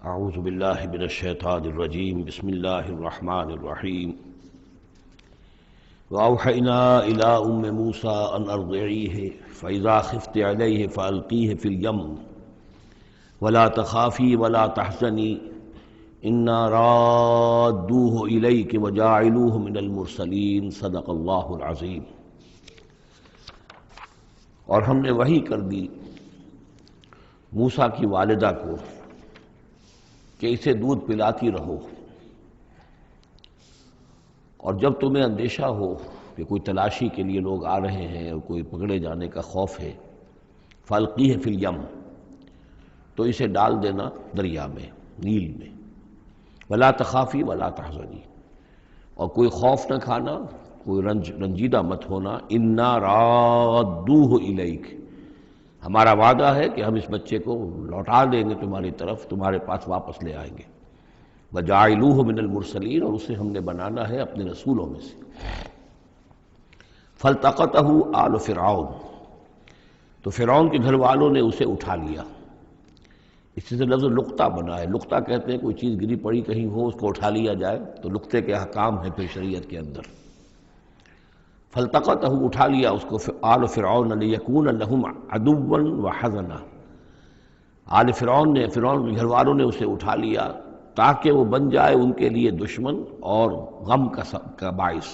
اعوذ باللہ من الشیطان الرجیم بسم اللہ الرحمن الرحیم وأوحينا إلى أم موسى أن أرضعيه فإذا خفت عليه فألقيه في اليم ولا تخافي ولا تحزني إنا رادوه إليك وجاعلوه من المرسلين صدق اللہ العظیم۔ اور ہم نے وحی کر دی موسیٰ کی والدہ کو کہ اسے دودھ پلاتی رہو، اور جب تمہیں اندیشہ ہو کہ کوئی تلاشی کے لیے لوگ آ رہے ہیں اور کوئی پکڑے جانے کا خوف ہے، فَأَلْقِيهِ فِي الْيَمِّ، تو اسے ڈال دینا دریا میں، نیل میں، وَلَا تَخَافِي وَلَا تَحْزَنِي، اور کوئی خوف نہ کھانا، کوئی رنجیدہ مت ہونا، اِنَّا رَادُّوهُ إِلَيْكَ، ہمارا وعدہ ہے کہ ہم اس بچے کو لوٹا دیں گے تمہاری طرف، تمہارے پاس واپس لے آئیں گے، وَجَعِلُوهُ مِنَ الْمُرْسَلِينَ، اور اسے ہم نے بنانا ہے اپنے رسولوں میں سے۔ فَالْتَقَطَهُ آلُ فِرْعَوْنَ، تو فرعون کے گھر والوں نے اسے اٹھا لیا۔ اس سے لفظ لقطہ بنا ہے، لقطہ کہتے ہیں کوئی چیز گری پڑی کہیں ہو اس کو اٹھا لیا جائے، تو لقطے کے احکام ہیں پھر شریعت کے اندر۔ فَالْتَقَطَهُ، اٹھا لیا اس کو آلُ فِرْعَوْنَ لِيَكُونَ لَهُمْ عَدُوًّا وَحَزَنًا، آل فرعون کے گھر والوں نے اسے اٹھا لیا تاکہ وہ بن جائے ان کے لیے دشمن اور غم کا باعث۔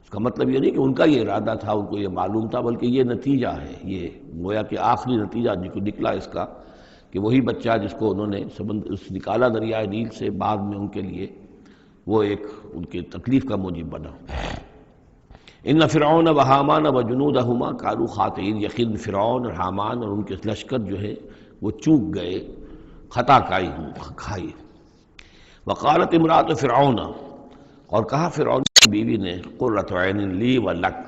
اس کا مطلب یہ نہیں کہ ان کا یہ ارادہ تھا، ان کو یہ معلوم تھا، بلکہ یہ نتیجہ ہے، یہ گویا کہ آخری نتیجہ نکلا اس کا کہ وہی بچہ جس کو انہوں نے نکالا دریائے نیل سے، بعد میں ان کے لیے وہ ایک ان کی تکلیف کا موجب بنا۔ ان فرعون و حامان و جنودہما کانوا خاطئین، یقین فرعون اور حامان اور ان کے لشکر جو ہے وہ چوک گئے، خطا کھائی۔ وقالت امرأۃ فرعون، اور کہا فرعون کی بیوی نے، قرۃ عین لی و لک،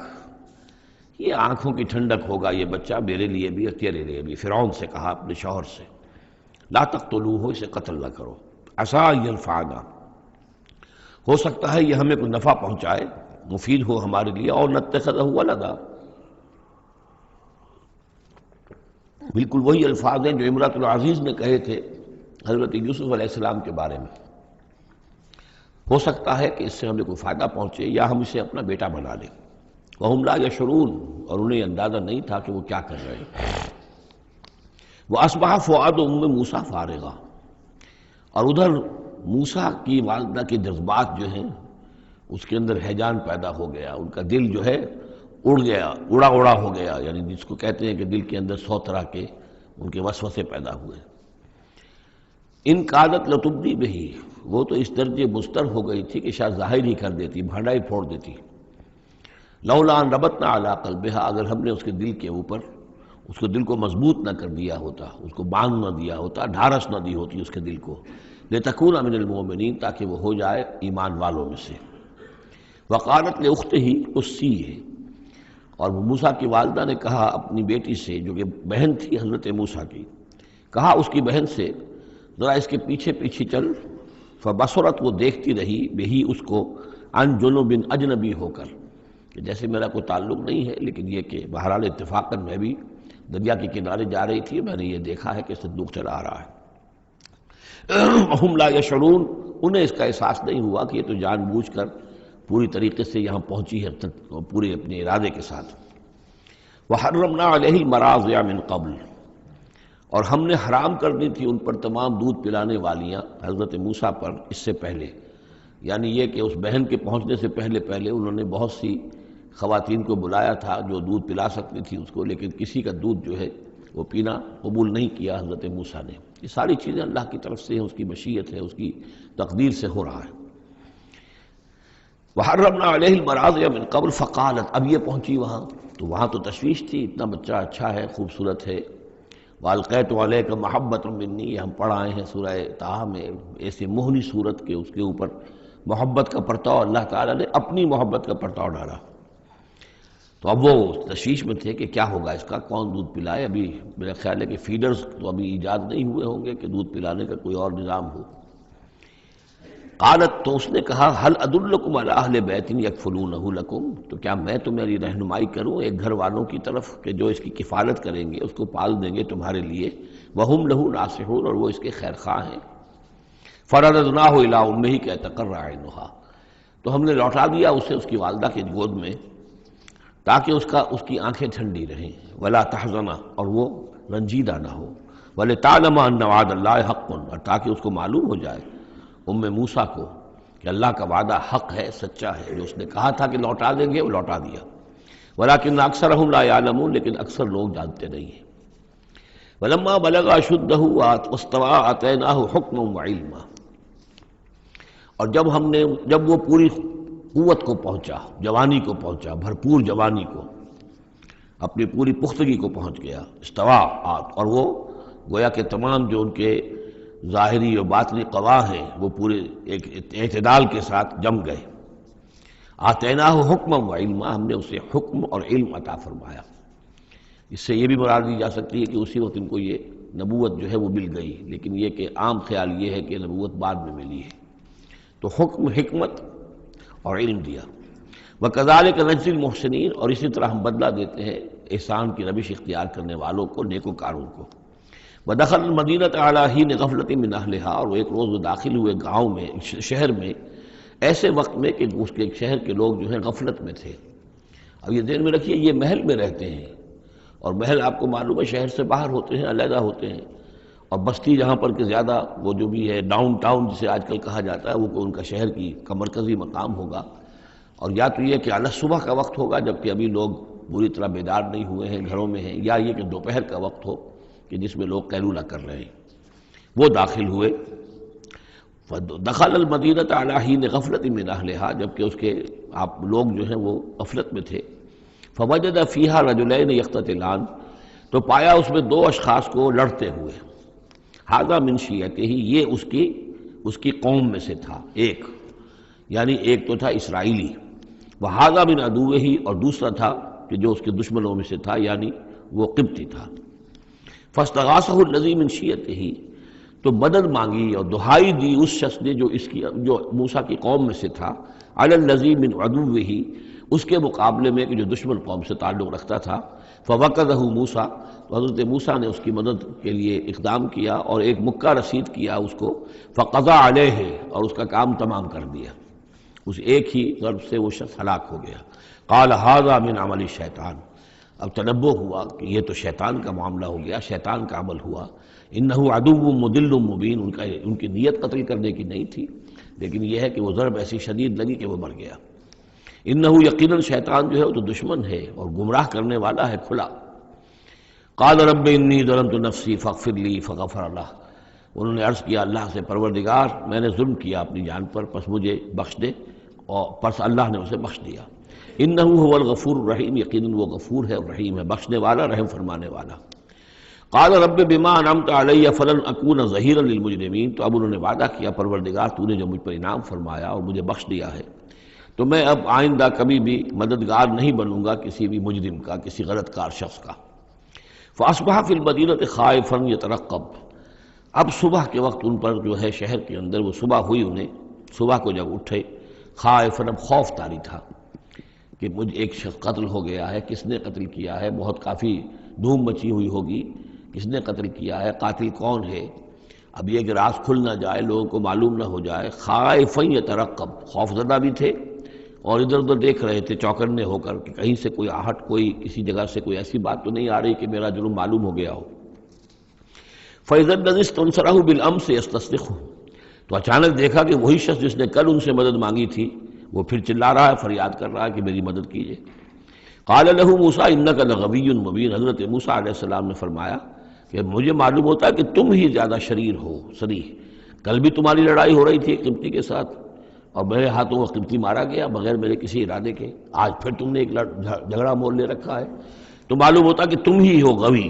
یہ آنکھوں کی ٹھنڈک ہوگا یہ بچہ میرے لیے بھی اور تیرے لیے بھی۔ فرعون سے کہا اپنے شوہر سے، لا تقتلوہ، اسے قتل نہ کرو، عسیٰ ان ینفعنا، ہو سکتا ہے یہ ہمیں کوئی نفع پہنچائے، مفید ہو ہمارے لیے، اور نتخذہ ولدا، بالکل وہی الفاظ ہیں جو امرأۃ العزیز نے کہے تھے حضرت یوسف علیہ السلام کے بارے میں، ہو سکتا ہے کہ اس سے ہمیں کوئی فائدہ پہنچے یا ہم اسے اپنا بیٹا بنا لیں۔ وَهُمْ لَا يَشْعُرُونَ، اور انہیں اندازہ نہیں تھا کہ وہ کیا کر رہے ہیں۔ وَأَصْبَحَ فُؤَادُ أُمِّ مُوسَىٰ فَارِغًا، اور ادھر موسیٰ کی والدہ کے جذبات جو ہیں اس کے اندر ہیجان پیدا ہو گیا، ان کا دل جو ہے اڑ گیا، اڑا ہو گیا، یعنی جس کو کہتے ہیں کہ دل کے اندر 100 طرح کے ان کے وسوسے پیدا ہوئے۔ ان کادت لتبدی بہ، وہ تو اس درجے مضطر ہو گئی تھی کہ شاید ظاہر ہی کر دیتی، بھانڈا ہی پھوڑ دیتی۔ لولا ان ربطنا علی قلبہا، اگر ہم نے اس کے دل کے اوپر اس کو دل کو مضبوط نہ کر دیا ہوتا، اس کو باندھ نہ دیا ہوتا، ڈھارس نہ دی ہوتی اس کے دل کو، لتکون من المؤمنین، تاکہ وہ ہو جائے ایمان والوں میں سے۔ وقالت لاختہ قصیہ، اور موسیٰ کی والدہ نے کہا اپنی بیٹی سے جو کہ بہن تھی حضرت موسیٰ کی، کہا اس کی بہن سے، ذرا اس کے پیچھے پیچھے چل۔ فبصرت، وہ دیکھتی رہی، بہی اس کو، عن جنب، اجنبی ہو کر، کہ جیسے میرا کوئی تعلق نہیں ہے، لیکن یہ کہ بہرحال اتفاقاً میں بھی دریا کے کنارے جا رہی تھی، میں نے یہ دیکھا ہے کہ صندوق چلا آ رہا ہے۔ ہم لا یشعرون، انہیں اس کا احساس نہیں ہوا کہ یہ تو جان بوجھ کر پوری طریقے سے یہاں پہنچی ہے، پورے اپنے ارادے کے ساتھ۔ وحرمنا علیہ المراضع من قبل، اور ہم نے حرام کر دی تھی ان پر تمام دودھ پلانے والیاں حضرت موسیٰ پر اس سے پہلے، یعنی یہ کہ اس بہن کے پہنچنے سے پہلے انہوں نے بہت سی خواتین کو بلایا تھا جو دودھ پلا سکتی تھی اس کو، لیکن کسی کا دودھ جو ہے وہ پینا قبول نہیں کیا حضرت موسیٰ نے۔ یہ ساری چیزیں اللہ کی طرف سے ہیں، اس کی مشیت ہے، اس کی تقدیر سے ہو رہا ہے۔ وحرمنا علیہ المراضع من قبل فقالت، اب یہ پہنچی وہاں تو وہاں تو تشویش تھی، اتنا بچہ اچھا ہے، خوبصورت ہے۔ وَأَلْقَيْتُ عَلَيْكَ مَحَبَّةً مِّنِّي، یہ ہم پڑھ آئے ہیں سورہ طٰہٰ میں، ایسے موہنی صورت کے اس کے اوپر محبت کا پرتاؤ، اللہ تعالیٰ نے اپنی محبت کا پرتاؤ ڈالا۔ تو اب وہ تشویش میں تھے کہ کیا ہوگا اس کا، کون دودھ پلائے۔ ابھی میرا خیال ہے کہ فیڈرز تو ابھی ایجاد نہیں ہوئے ہوں گے کہ دودھ پلانے کا کوئی اور نظام ہو۔ قالت، تو اس نے کہا، هل ادلکم علی اہل بیت یکفلونہ لکم، تو کیا میں تمہاری رہنمائی کروں ایک گھر والوں کی طرف کہ جو اس کی کفالت کریں گے، اس کو پال دیں گے تمہارے لیے، وہم لہ ناصحون، اور وہ اس کے خیر خواہ ہیں۔ فرددناہ الی امہ کی تقر عینہا، تو ہم نے لوٹا دیا اسے اس کی والدہ کی گود میں تاکہ اس کی آنکھیں ٹھنڈی رہیں، ولا تحزن، اور وہ رنجیدہ نہ ہو، ولتعلم ان وعد اللہ حق، اور تاکہ اس کو معلوم ہو جائے موسیٰ کو کہ اللہ کا وعدہ حق ہے، سچا ہے، جو اس نے کہا تھا کہ لوٹا دیں گے وہ لوٹا دیا، ولکن اکثرهم لا يعلمون، لیکن اکثر لوگ جانتے نہیں ہیں۔ ولما بلغ اشدہ واستوى آتیناہ حکما وعلما، اور جب وہ پوری قوت کو پہنچا، جوانی کو پہنچا، بھرپور جوانی کو، اپنی پوری پختگی کو پہنچ گیا، استوا، اور وہ گویا کہ تمام جو ان کے ظاہری اور باطنی قوا ہیں وہ پورے ایک اعتدال کے ساتھ جم گئے۔ آتیناہ حکما و علما، ہم نے اسے حکم اور علم عطا فرمایا۔ اس سے یہ بھی مراد دی جا سکتی ہے کہ اسی وقت ان کو یہ نبوت جو ہے وہ مل گئی، لیکن یہ کہ عام خیال یہ ہے کہ نبوت بعد میں ملی ہے، تو حکم، حکمت اور علم دیا۔ وَكَذَلِكَ نَجْزِي الْمُحْسِنِينَ، اور اسی طرح ہم بدلہ دیتے ہیں احسان کی روش اختیار کرنے والوں کو، نیکوکاروں کو۔ وَدَخَلَ الْمَدِينَةَ عَلَىٰ حِينِ غَفْلَةٍ مِّنْ أَهْلِهَا، اور ایک روز وہ داخل ہوئے گاؤں میں، شہر میں، ایسے وقت میں کہ اس کے شہر کے لوگ جو ہیں غفلت میں تھے۔ اب یہ ذہن میں رکھیے یہ محل میں رہتے ہیں، اور محل آپ کو معلوم ہے شہر سے باہر ہوتے ہیں، علیحدہ ہوتے ہیں، اور بستی جہاں پر کہ زیادہ وہ جو بھی ہے ڈاؤن ٹاؤن جسے آج کل کہا جاتا ہے، وہ ان کا شہر کی کا مرکزی مقام ہوگا، اور یا تو یہ کہ اعلیٰ صبح کا وقت ہوگا جبکہ ابھی لوگ بری طرح بیدار نہیں ہوئے ہیں، گھروں میں ہیں، یا یہ کہ دوپہر کا وقت ہو کہ جس میں لوگ قیلولہ کر رہے ہیں۔ وہ داخل ہوئے، دخل المدینۃ علی حین غفلۃ من اہلہا، جبکہ اس کے آپ لوگ جو ہیں وہ غفلت میں تھے۔ فوجد فیہا رجلین یقتتلان، تو پایا اس میں دو اشخاص کو لڑتے ہوئے۔ ھذا من شیعتہ، یہ اس کی قوم میں سے تھا، ایک یعنی ایک تو تھا اسرائیلی، وھذا من عدوہ، اور دوسرا تھا کہ جو اس کے دشمنوں میں سے تھا، یعنی وہ قبطی تھا۔ فاستغاثہ الذی من شیعتہ، تو مدد مانگی اور دہائی دی اس شخص نے جو موسیٰ کی قوم میں سے تھا، علی الذی من عدوہ، اس کے مقابلے میں کہ جو دشمن قوم سے تعلق رکھتا تھا۔ فوقظہ موسیٰ، تو حضرت موسیٰ نے اس کی مدد کے لیے اقدام کیا اور ایک مکہ رسید کیا اس کو، فقضى علیہ، اور اس کا کام تمام کر دیا، اس ایک ہی ضرب سے وہ شخص ہلاک ہو گیا۔ قال ھذا من عمل الشیطان، اب تنبہ ہوا کہ یہ تو شیطان کا معاملہ ہو گیا، شیطان کا عمل ہوا۔ انہ عدو مضل مبین، ان کی نیت قتل کرنے کی نہیں تھی، لیکن یہ ہے کہ وہ ضرب ایسی شدید لگی کہ وہ مر گیا۔ انہ یقیناً شیطان جو ہے وہ تو دشمن ہے اور گمراہ کرنے والا ہے کھلا۔ قال رب انی ظلمت نفسی فاغفر لی فغفر لہ، انہوں نے عرض کیا اللہ سے، پروردگار میں نے ظلم کیا اپنی جان پر، پس مجھے بخش دے، اور پس اللہ نے اسے بخش دیا۔ انہ هو الغفور الرحیم، یقیناً وہ غفور ہے اور رحیم ہے، بخشنے والا، رحم فرمانے والا۔ قال رب بما انعمت علی فلن اکون ظہیرا للمجرمین، تو اب انہوں نے وعدہ کیا پروردگار تو نے جو مجھ پر انعام فرمایا اور مجھے بخش دیا ہے، تو میں اب آئندہ کبھی بھی مددگار نہیں بنوں گا کسی بھی مجرم کا، کسی غلط کار شخص کا۔ فاصبح فی المدینۃ خائفا یترقب، اب صبح کے وقت ان پر جو ہے شہر کے اندر، وہ صبح ہوئی انہیں، صبح کو جب اٹھے، خائفا، اب خوف طاری تھا کہ مجھ ایک شخص قتل ہو گیا ہے، کس نے قتل کیا ہے، بہت کافی دھوم مچی ہوئی ہوگی، کس نے قتل کیا ہے، قاتل کون ہے، اب یہ کہ راز کھل نہ جائے، لوگوں کو معلوم نہ ہو جائے۔ خائفا یترقب، خوف زدہ بھی تھے اور ادھر ادھر دیکھ رہے تھے چوکنے ہو کر کہ کہیں سے کوئی آہٹ، کوئی کسی جگہ سے کوئی ایسی بات تو نہیں آ رہی کہ میرا جرم معلوم ہو گیا ہو۔ فَإِذَا الَّذِي اسْتَنصَرَهُ بِالْأَمْسِ يَسْتَصْرِخُهُ، تو اچانک دیکھا کہ وہی شخص جس نے کل ان سے مدد مانگی تھی وہ پھر چلا رہا ہے، فریاد کر رہا ہے کہ میری مدد کیجیے۔ قال له موسیٰ انک لغوی مبین، حضرت موسیٰ علیہ السلام نے فرمایا کہ مجھے معلوم ہوتا ہے کہ تم ہی زیادہ شریر ہو، صریح، کل بھی تمہاری لڑائی ہو رہی تھی ایک قبطی کے ساتھ اور میرے ہاتھوں وہ قبطی مارا گیا بغیر میرے کسی ارادے کے، آج پھر تم نے ایک جھگڑا مول لے رکھا ہے، تو معلوم ہوتا کہ تم ہی ہو غوی،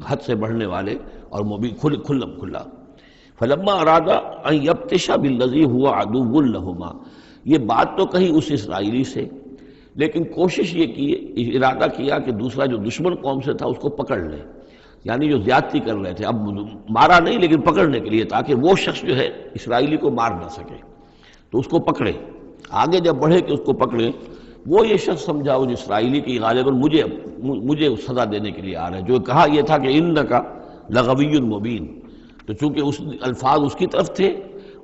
حد سے بڑھنے والے، اور مبین، کھلا۔ فلما اراد ان یبطش بالذی هو عدو لہما، یہ بات تو کہی اس اسرائیلی سے، لیکن کوشش یہ کی، ارادہ کیا کہ دوسرا جو دشمن قوم سے تھا اس کو پکڑ لے، یعنی جو زیادتی کر رہے تھے، اب مارا نہیں لیکن پکڑنے کے لیے، تاکہ وہ شخص جو ہے اسرائیلی کو مار نہ سکے، تو اس کو پکڑے، آگے جب بڑھے کہ اس کو پکڑے، وہ یہ شخص سمجھا وہ اسرائیلی کی غالباً مجھے سزا دینے کے لیے آ رہا ہے، جو کہا یہ تھا کہ انک لغوی مبین، تو چونکہ اس الفاظ اس کی طرف تھے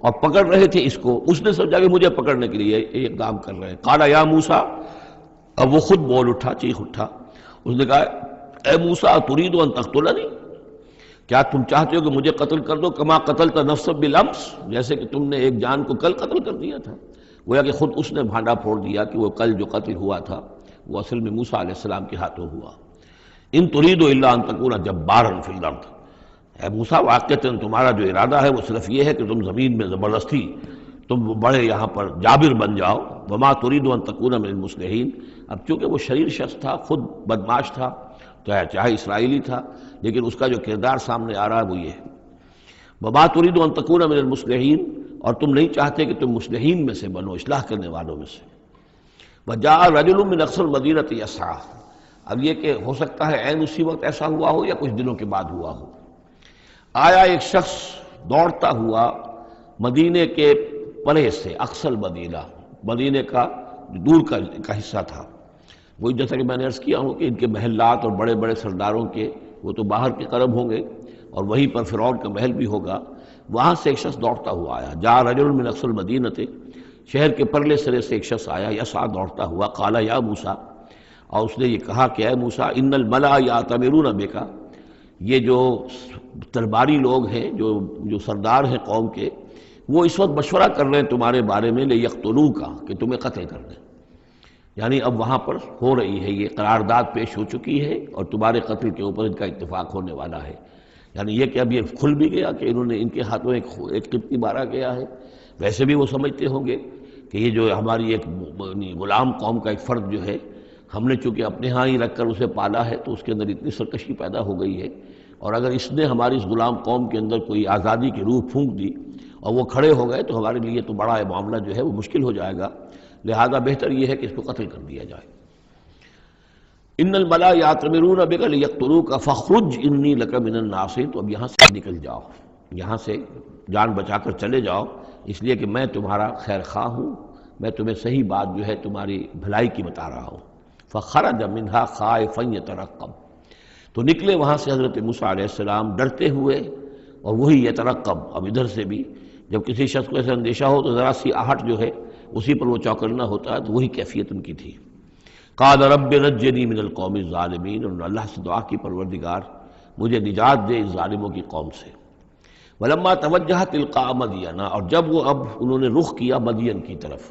اور پکڑ رہے تھے اس کو، اس نے سمجھا کہ مجھے پکڑنے کے لیے یہ کام کر رہے ہیں۔ قال یا موسیٰ، اب وہ خود بول اٹھا، چیخ اٹھا، اس نے کہا اے موسیٰ ترید ان تقتلنی، کیا تم چاہتے ہو کہ مجھے قتل کر دو؟ کما قتلت نفسا بالامس، جیسے کہ تم نے ایک جان کو کل قتل کر دیا تھا۔ گویا کہ خود اس نے بھانڈا پھوڑ دیا کہ وہ کل جو قتل ہوا تھا وہ اصل میں موسیٰ علیہ السلام کے ہاتھوں ہوا۔ ان ترید الا ان تکون جبارا فی الارض، اے موسیٰ واقعتاً تمہارا جو ارادہ ہے وہ صرف یہ ہے کہ تم زمین میں زبردستی تم بڑے یہاں پر جابر بن جاؤ۔ وما ترید ان تکون من المصلحین، اب چونکہ وہ شریر شخص تھا، خود بدمعاش تھا، چاہے اسرائیلی تھا، لیکن اس کا جو کردار سامنے آ رہا ہے وہ یہ ہے۔ وما ترید ان تکون من المصلحین، اور تم نہیں چاہتے کہ تم مصلحین میں سے بنو، اصلاح کرنے والوں میں سے۔ وجاء رجل من اقصى المدینۃ یسعیٰ، اب یہ کہ ہو سکتا ہے عین اسی وقت ایسا ہوا ہو یا کچھ دنوں کے بعد ہوا ہو، آیا ایک شخص دوڑتا ہوا مدینے کے پرے سے، اقصى المدینہ، مدینے کا دور کا حصہ تھا، وہی جیسا کہ میں نے عرض کیا ہوں کہ ان کے محلات اور بڑے بڑے سرداروں کے وہ تو باہر کے قرب ہوں گے، اور وہیں پر فرعون کا محل بھی ہوگا، وہاں سے ایک شخص دوڑتا ہوا آیا۔ جاء رجل من اقصى المدینۃ، شہر کے پرلے سرے سے ایک شخص آیا، یسعیٰ دوڑتا ہوا، قال یا موسیٰ، اور اس نے یہ کہا کہ اے موسیٰ ان الملأ یأتمرون بک، یہ جو درباری لوگ ہیں، جو سردار ہیں قوم کے، وہ اس وقت مشورہ کر رہے ہیں تمہارے بارے میں لیقتلوک، کہ تمہیں قتل کر دیں، یعنی اب وہاں پر ہو رہی ہے، یہ قرارداد پیش ہو چکی ہے اور تمہارے قتل کے اوپر ان کا اتفاق ہونے والا ہے، یعنی یہ کہ اب یہ کھل بھی گیا کہ انہوں نے ان کے ہاتھوں ایک قبطی مارا گیا ہے۔ ویسے بھی وہ سمجھتے ہوں گے کہ یہ جو ہماری ایک غلام قوم کا ایک فرد جو ہے، ہم نے چونکہ اپنے ہاں ہی رکھ کر اسے پالا ہے تو اس کے اندر اتنی سرکشی پیدا ہو گئی ہے، اور اگر اس نے ہماری اس غلام قوم کے اندر کوئی آزادی کی روح پھونک دی اور وہ کھڑے ہو گئے تو ہمارے لیے تو بڑا معاملہ جو ہے وہ مشکل ہو جائے گا، لہذا بہتر یہ ہے کہ اس کو قتل کر دیا جائے۔ ان الملأ یأتمرون بک لیقتلوک فاخرج انی لک من الناصحین، تو اب یہاں سے نکل جاؤ، یہاں سے جان بچا کر چلے جاؤ، اس لیے کہ میں تمہارا خیر خواہ ہوں، میں تمہیں صحیح بات جو ہے تمہاری بھلائی کی بتا رہا ہوں۔ فخرج منہا خائفا یترقب، تو نکلے وہاں سے حضرت موسیٰ علیہ السلام ڈرتے ہوئے، اور وہی یترقب، اب ادھر سے بھی جب کسی شخص کو ایسا اندیشہ ہو تو ذرا سی آہٹ جو ہے اسی پر وہ چوکنا ہوتا ہے، تو وہی کیفیت ان کی تھی۔ قال رب نجنی من القوم الظالمین، انہوں نے اللہ سے دعا کی پروردگار مجھے نجات دے اس ظالموں کی قوم سے۔ ولما توجہ تلقاء مدین، اور جب وہ اب انہوں نے رخ کیا مدین کی طرف،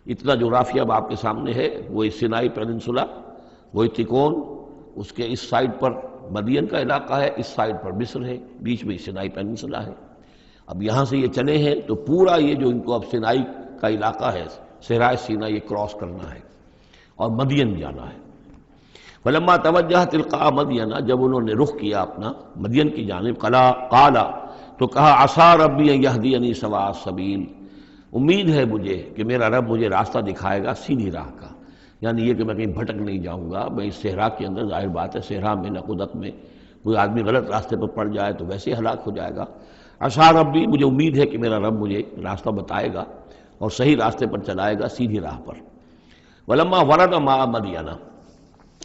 اتنا جغرافیہ اب آپ کے سامنے ہے، وہ سینائی پیننسولا، وہ تکون، اس کے اس سائڈ پر مدین کا علاقہ ہے، اس سائڈ پر مصر ہے، بیچ میں سینائی پیننسولا ہے۔ اب یہاں سے یہ چلے ہیں تو پورا یہ جو ان کو اب سینائی کا علاقہ ہے، صحرائے سینا، یہ کراس کرنا ہے اور مدین جانا ہے۔ فلما توجہ تلقاء مدین، جب انہوں نے رخ کیا اپنا مدین کی جانب، قال، تو کہا عسیٰ ربی ان یہدینی سواء السبیل، امید ہے مجھے کہ میرا رب مجھے راستہ دکھائے گا سیدھی راہ کا، یعنی یہ کہ میں کہیں بھٹک نہیں جاؤں گا، میں اس صحرا کے اندر، ظاہر بات ہے صحرا میں نقودت میں کوئی آدمی غلط راستے پر پڑ جائے تو ویسے ہلاک ہو جائے گا۔ عسیٰ ربی، مجھے امید ہے کہ میرا رب مجھے راستہ بتائے گا اور صحیح راستے پر چلائے گا، سیدھی راہ پر۔ ولما ورد ماء مدین،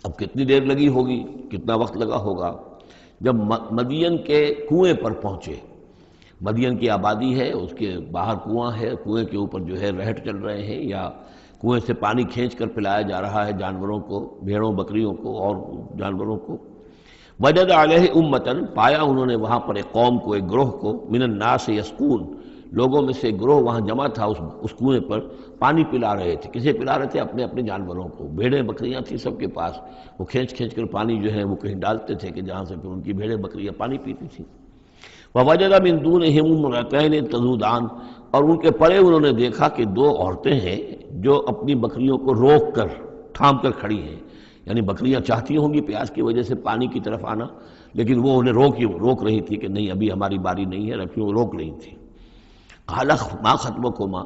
اب کتنی دیر لگی ہوگی، کتنا وقت لگا ہوگا، جب مدین کے کنویں پر پہنچے، مدین کی آبادی ہے، اس کے باہر کنواں ہے، کنویں کے اوپر جو ہے رہٹ چل رہے ہیں، یا کنویں سے پانی کھینچ کر پلایا جا رہا ہے جانوروں کو، بھیڑوں بکریوں کو اور جانوروں کو۔ وجد علیہ امتن، پایا انہوں نے وہاں پر ایک قوم کو، ایک گروہ کو، من الناس یسقون، لوگوں میں سے ایک گروہ وہاں جمع تھا، اس کنویں پر پانی پلا رہے تھے۔ کسے پلا رہے تھے؟ اپنے اپنے جانوروں کو، بھیڑیں بکریاں تھیں سب کے پاس، وہ کھینچ کھینچ کر پانی جو ہے وہ کہیں ڈالتے تھے کہ جہاں سے پھر ان کی بھیڑیں بکریاں پانی پیتی تھیں۔ وَوَجَدَ مِن دُونِهِمْ امْرَأَتَيْنِ تَذُودَانِ، اور ان کے پڑے انہوں نے دیکھا کہ دو عورتیں ہیں جو اپنی بکریوں کو روک کر، تھام کر کھڑی ہیں، یعنی بکریاں چاہتی ہوں گی پیاس کی وجہ سے پانی کی طرف آنا، لیکن وہ انہیں روک رہی تھی کہ نہیں ابھی ہماری باری نہیں ہے، رکھیوں روک رہی تھی۔ قال ما خطبکما،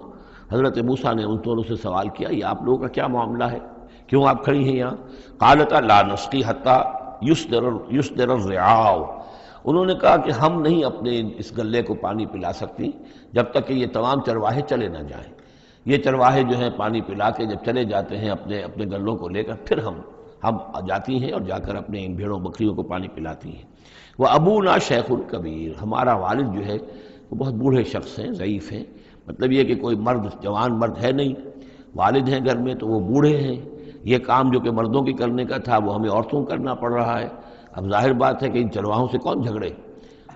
حضرت موسیٰ نے ان دونوں سے سوال کیا یہ آپ لوگوں کا کیا معاملہ ہے، کیوں آپ کھڑی ہیں یہاں؟ قالتا لا نسقی حتی یصدر الرعاء، انہوں نے کہا کہ ہم نہیں اپنے اس گلے کو پانی پلا سکتی جب تک کہ یہ تمام چرواہے چلے نہ جائیں۔ یہ چرواہے جو ہیں پانی پلا کے جب چلے جاتے ہیں اپنے گلوں کو لے کر، پھر ہم جاتی ہیں اور جا کر اپنے ان بھیڑوں بکریوں کو پانی پلاتی ہیں۔ وہ ابونا شیخ کبیر، ہمارا والد جو ہے وہ بہت بوڑھے شخص ہیں، ضعیف ہیں، مطلب یہ کہ کوئی مرد، جوان مرد ہے نہیں، والد ہیں گھر میں تو وہ بوڑھے ہیں، یہ کام جو کہ مردوں کی کرنے کا تھا وہ ہمیں عورتوں کو کرنا پڑ رہا ہے۔ اب ظاہر بات ہے کہ ان چرواہوں سے کون جھگڑے،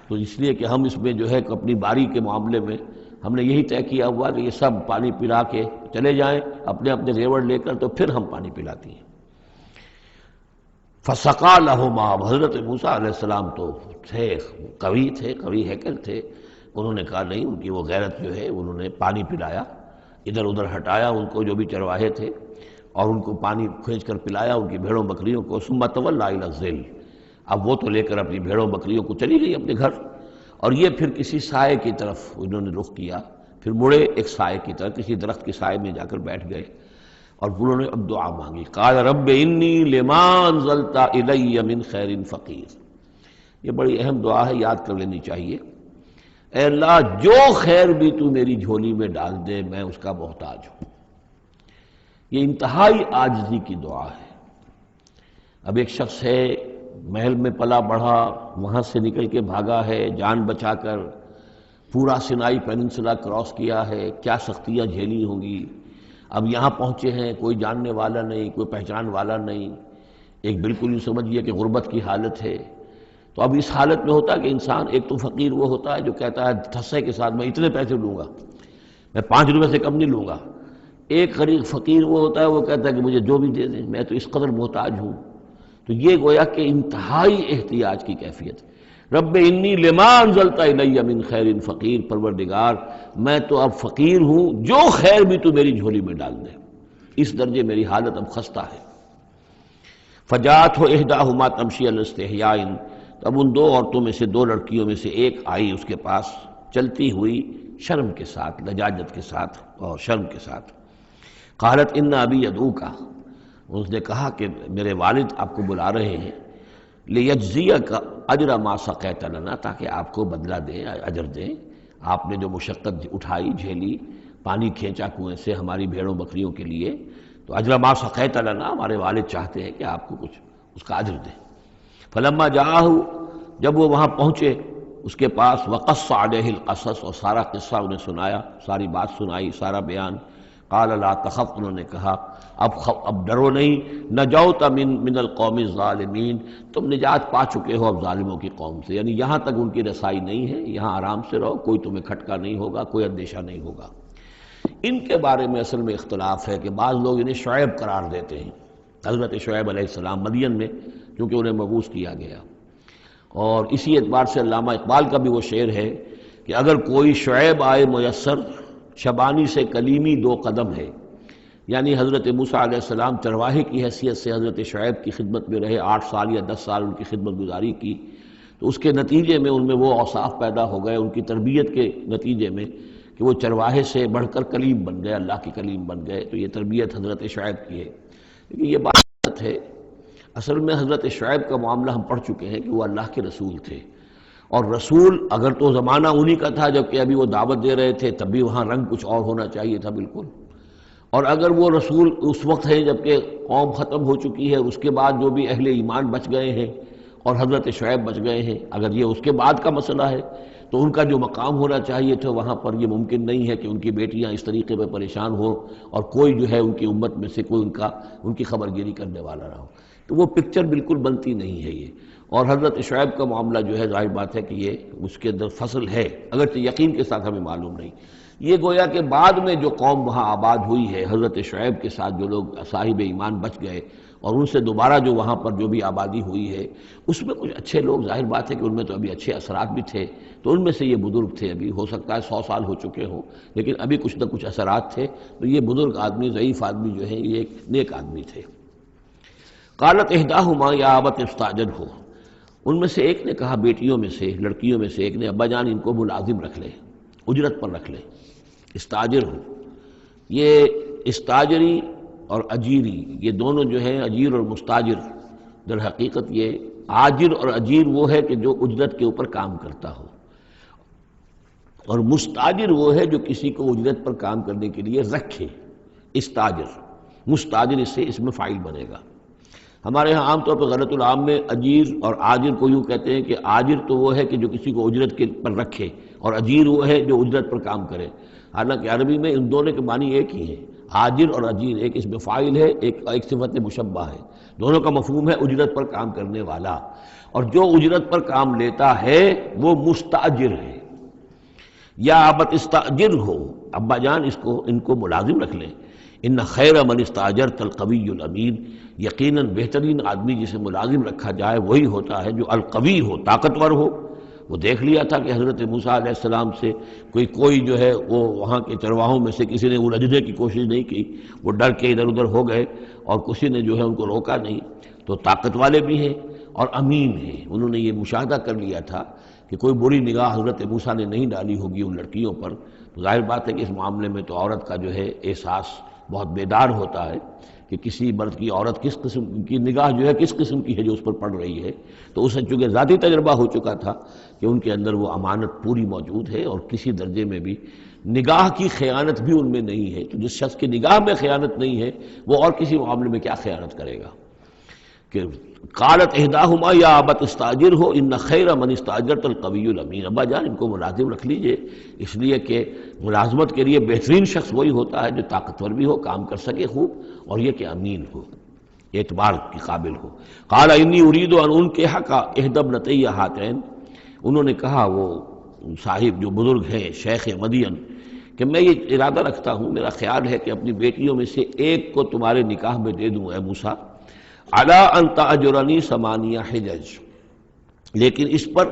تو اس لیے کہ ہم اس میں جو ہے اپنی باری کے معاملے میں ہم نے یہی طے کیا ہوا کہ یہ سب پانی پلا کے چلے جائیں اپنے اپنے ریوڑ لے کر، تو پھر ہم پانی پلاتی ہیں۔ فسقا لہما، حضرت موسیٰ علیہ السلام تو تھے، قوی ہیکل تھے، انہوں نے کہا نہیں، ان کی وہ غیرت جو ہے، انہوں نے پانی پلایا، ادھر ادھر ہٹایا ان کو جو بھی چرواہے تھے، اور ان کو پانی کھینچ کر پلایا ان کی بھیڑوں بکریوں کو۔ ثم تولی الی الظل، اب وہ تو لے کر اپنی بھیڑوں بکریوں کو چلی گئی اپنے گھر، اور یہ پھر کسی سائے کی طرف انہوں نے رخ کیا، پھر مڑے ایک سائے کی طرف، کسی درخت کے سائے میں جا کر بیٹھ گئے، اور انہوں نے اب دعا مانگی، قال رب انی لما انزلت الی من خیر فقیر۔ یہ بڑی اہم دعا ہے، یاد کر لینی چاہیے۔ اے اللہ، جو خیر بھی تو میری جھولی میں ڈال دے میں اس کا محتاج ہوں۔ یہ انتہائی عاجزی کی دعا ہے۔ اب ایک شخص ہے، محل میں پلا بڑھا، وہاں سے نکل کے بھاگا ہے جان بچا کر، پورا سینائی پیننسلا کراس کیا ہے، کیا سختیاں جھیلی ہوں گی، اب یہاں پہنچے ہیں، کوئی جاننے والا نہیں، کوئی پہچان والا نہیں، ایک بالکل یہ سمجھیے کہ غربت کی حالت ہے۔ تو اب اس حالت میں ہوتا ہے کہ انسان، ایک تو فقیر وہ ہوتا ہے جو کہتا ہے ٹھسے کے ساتھ میں اتنے پیسے لوں گا، میں 5 روپے سے کم نہیں لوں گا۔ ایک غریب فقیر وہ ہوتا ہے، وہ کہتا ہے کہ مجھے جو بھی دے دیں، میں تو اس قدر محتاج ہوں۔ تو یہ گویا کہ انتہائی احتیاج کی کیفیت ہے۔ رب انی لما انزلت الی من خیر فقیر، پروردگار میں تو اب فقیر ہوں، جو خیر بھی تو میری جھولی میں ڈال دے، اس درجے میری حالت اب خستہ ہے۔ فجاءتہ احداہما تمشی علی استحیاء، اب ان 2 عورتوں میں سے، 2 لڑکیوں میں سے ایک آئی اس کے پاس چلتی ہوئی شرم کے ساتھ، لجاجت کے ساتھ اور شرم کے ساتھ۔ قالت ان ابی یدعوک، اس نے کہا کہ میرے والد آپ کو بلا رہے ہیں، لیجزیک اجر ما سقیت لنا، تاکہ آپ کو بدلہ دیں، اجر دیں، آپ نے جو مشقت اٹھائی، جھیلی، پانی کھینچا کنویں سے ہماری بھیڑوں بکریوں کے لیے، تو اجر ما سقیت لنا، ہمارے والد چاہتے ہیں کہ آپ کو کچھ اس کا اجر دیں۔ فلما جاءہ، جب وہ وہاں پہنچے اس کے پاس، وقص علیہ القصص، اور سارا قصہ انہیں سنایا، ساری بات سنائی، سارا بیان۔ قال لا تخف، انہوں نے کہا اب ڈرو نہیں، نجوت من القوم الظالمین، تم نجات پا چکے ہو اب ظالموں کی قوم سے، یعنی یہاں تک ان کی رسائی نہیں ہے، یہاں آرام سے رہو، کوئی تمہیں کھٹکا نہیں ہوگا، کوئی اندیشہ نہیں ہوگا۔ ان کے بارے میں اصل میں اختلاف ہے کہ بعض لوگ انہیں شعیب قرار دیتے ہیں، حضرت شعیب علیہ السلام، مدین میں کیونکہ انہیں مبعوث کیا گیا، اور اسی اعتبار سے علامہ اقبال کا بھی وہ شعر ہے کہ اگر کوئی شعیب آئے میسر، شبانی سے کلیمی 2 قدم ہے، یعنی حضرت موسیٰ علیہ السلام چرواہے کی حیثیت سے حضرت شعیب کی خدمت میں رہے، 8 سال یا 10 سال ان کی خدمت گزاری کی، تو اس کے نتیجے میں ان میں وہ اوصاف پیدا ہو گئے، ان کی تربیت کے نتیجے میں، کہ وہ چرواہے سے بڑھ کر کلیم بن گئے، اللہ کی کلیم بن گئے۔ تو یہ تربیت حضرت شعیب کی ہے، لیکن یہ بات ہے اصل میں حضرت شعیب کا معاملہ ہم پڑھ چکے ہیں کہ وہ اللہ کے رسول تھے، اور رسول اگر تو زمانہ انہی کا تھا جب کہ ابھی وہ دعوت دے رہے تھے، تب بھی وہاں رنگ کچھ اور ہونا چاہیے تھا بالکل، اور اگر وہ رسول اس وقت ہے جب کہ قوم ختم ہو چکی ہے، اس کے بعد جو بھی اہل ایمان بچ گئے ہیں اور حضرت شعیب بچ گئے ہیں، اگر یہ اس کے بعد کا مسئلہ ہے تو ان کا جو مقام ہونا چاہیے تھا وہاں پر یہ ممکن نہیں ہے کہ ان کی بیٹیاں اس طریقے پہ پریشان ہوں اور کوئی جو ہے ان کی امت میں سے کوئی ان کی خبر گیری کرنے والا نہ ہو، تو وہ پکچر بالکل بنتی نہیں ہے یہ۔ اور حضرت شعیب کا معاملہ جو ہے ظاہر بات ہے کہ یہ اس کے اندر فصل ہے، اگرچہ یقین کے ساتھ ہمیں معلوم نہیں۔ یہ گویا کہ بعد میں جو قوم وہاں آباد ہوئی ہے حضرت شعیب کے ساتھ، جو لوگ صاحب ایمان بچ گئے اور ان سے دوبارہ جو وہاں پر جو بھی آبادی ہوئی ہے، اس میں کچھ اچھے لوگ، ظاہر بات ہے کہ ان میں تو ابھی اچھے اثرات بھی تھے، تو ان میں سے یہ بزرگ تھے، ابھی ہو سکتا ہے 100 سال ہو چکے ہوں، لیکن ابھی کچھ نہ کچھ اثرات تھے، تو یہ بزرگ آدمی، ضعیف آدمی جو ہے، یہ ایک نیک آدمی تھے۔ قالت احداہما یا ابت استاجرہ، ان میں سے ایک نے کہا، بیٹیوں میں سے، لڑکیوں میں سے ایک نے، ابا جان ان کو ملازم رکھ لے، اجرت پر رکھ لے، استاجر ہو۔ یہ استاجری اور اجیری، یہ دونوں جو ہیں، اجیر اور مستاجر، در حقیقت یہ آجر اور اجیر وہ ہے کہ جو اجرت کے اوپر کام کرتا ہو، اور مستاجر وہ ہے جو کسی کو اجرت پر کام کرنے کے لیے رکھے، استاجر، مستاجر اس سے اس میں فاعل بنے گا۔ ہمارے ہاں عام طور پر غلط العام میں اجیر اور آجر کو یوں کہتے ہیں کہ آجر تو وہ ہے کہ جو کسی کو اجرت کے پر رکھے، اور اجیر وہ ہے جو اجرت پر کام کرے، حالانکہ عربی میں ان دونوں کے معنی ایک ہی ہیں۔ آجر اور اجیر ایک اس میں فاعل ہے، ایک صفت مشبہ ہے، دونوں کا مفہوم ہے اجرت پر کام کرنے والا، اور جو اجرت پر کام لیتا ہے وہ مستاجر ہے۔ یا ابت استاجر ہو، ابا جان ان کو ملازم رکھ لیں۔ ان خیر من استاجرت القوی الامین، یقیناً بہترین آدمی جسے ملازم رکھا جائے وہی ہوتا ہے جو القوی ہو، طاقتور ہو۔ وہ دیکھ لیا تھا کہ حضرت موسیٰ علیہ السلام سے کوئی جو ہے وہ وہاں کے چرواہوں میں سے کسی نے الجھنے کی کوشش نہیں کی، وہ ڈر کے ادھر ادھر ہو گئے اور کسی نے جو ہے ان کو روکا نہیں۔ تو طاقت والے بھی ہیں اور امین ہیں، انہوں نے یہ مشاہدہ کر لیا تھا کہ کوئی بری نگاہ حضرت موسیٰ نے نہیں ڈالی ہوگی ان لڑکیوں پر۔ تو ظاہر بات ہے کہ اس معاملے میں تو عورت کا جو ہے احساس بہت بیدار ہوتا ہے کہ کسی مرد کی عورت کس قسم کی نگاہ جو ہے کس قسم کی ہے جو اس پر پڑ رہی ہے۔ تو اسے چونکہ ذاتی تجربہ ہو چکا تھا کہ ان کے اندر وہ امانت پوری موجود ہے اور کسی درجے میں بھی نگاہ کی خیانت بھی ان میں نہیں ہے۔ تو جس شخص کی نگاہ میں خیانت نہیں ہے وہ اور کسی معاملے میں کیا خیانت کرے گا؟ کہ قالت احداہما یا ابت استاجر ہو ان خیر من استاجرت القوی الامین، ابا جان ان کو ملازم رکھ لیجئے، اس لیے کہ ملازمت کے لیے بہترین شخص وہی ہوتا ہے جو طاقتور بھی ہو، کام کر سکے خوب، اور یہ کہ امین ہو، اعتبار کے قابل ہو۔ قال انی ارید ان انکحک احدی ابنتی ہاتین، انہوں نے کہا وہ صاحب جو بزرگ ہیں شیخ مدین کہ میں یہ ارادہ رکھتا ہوں، میرا خیال ہے کہ اپنی بیٹیوں میں سے ایک کو تمہارے نکاح میں دے دوں اے موسیٰ، علی ان تأجرنی ثمانیہ حجج، لیکن اس پر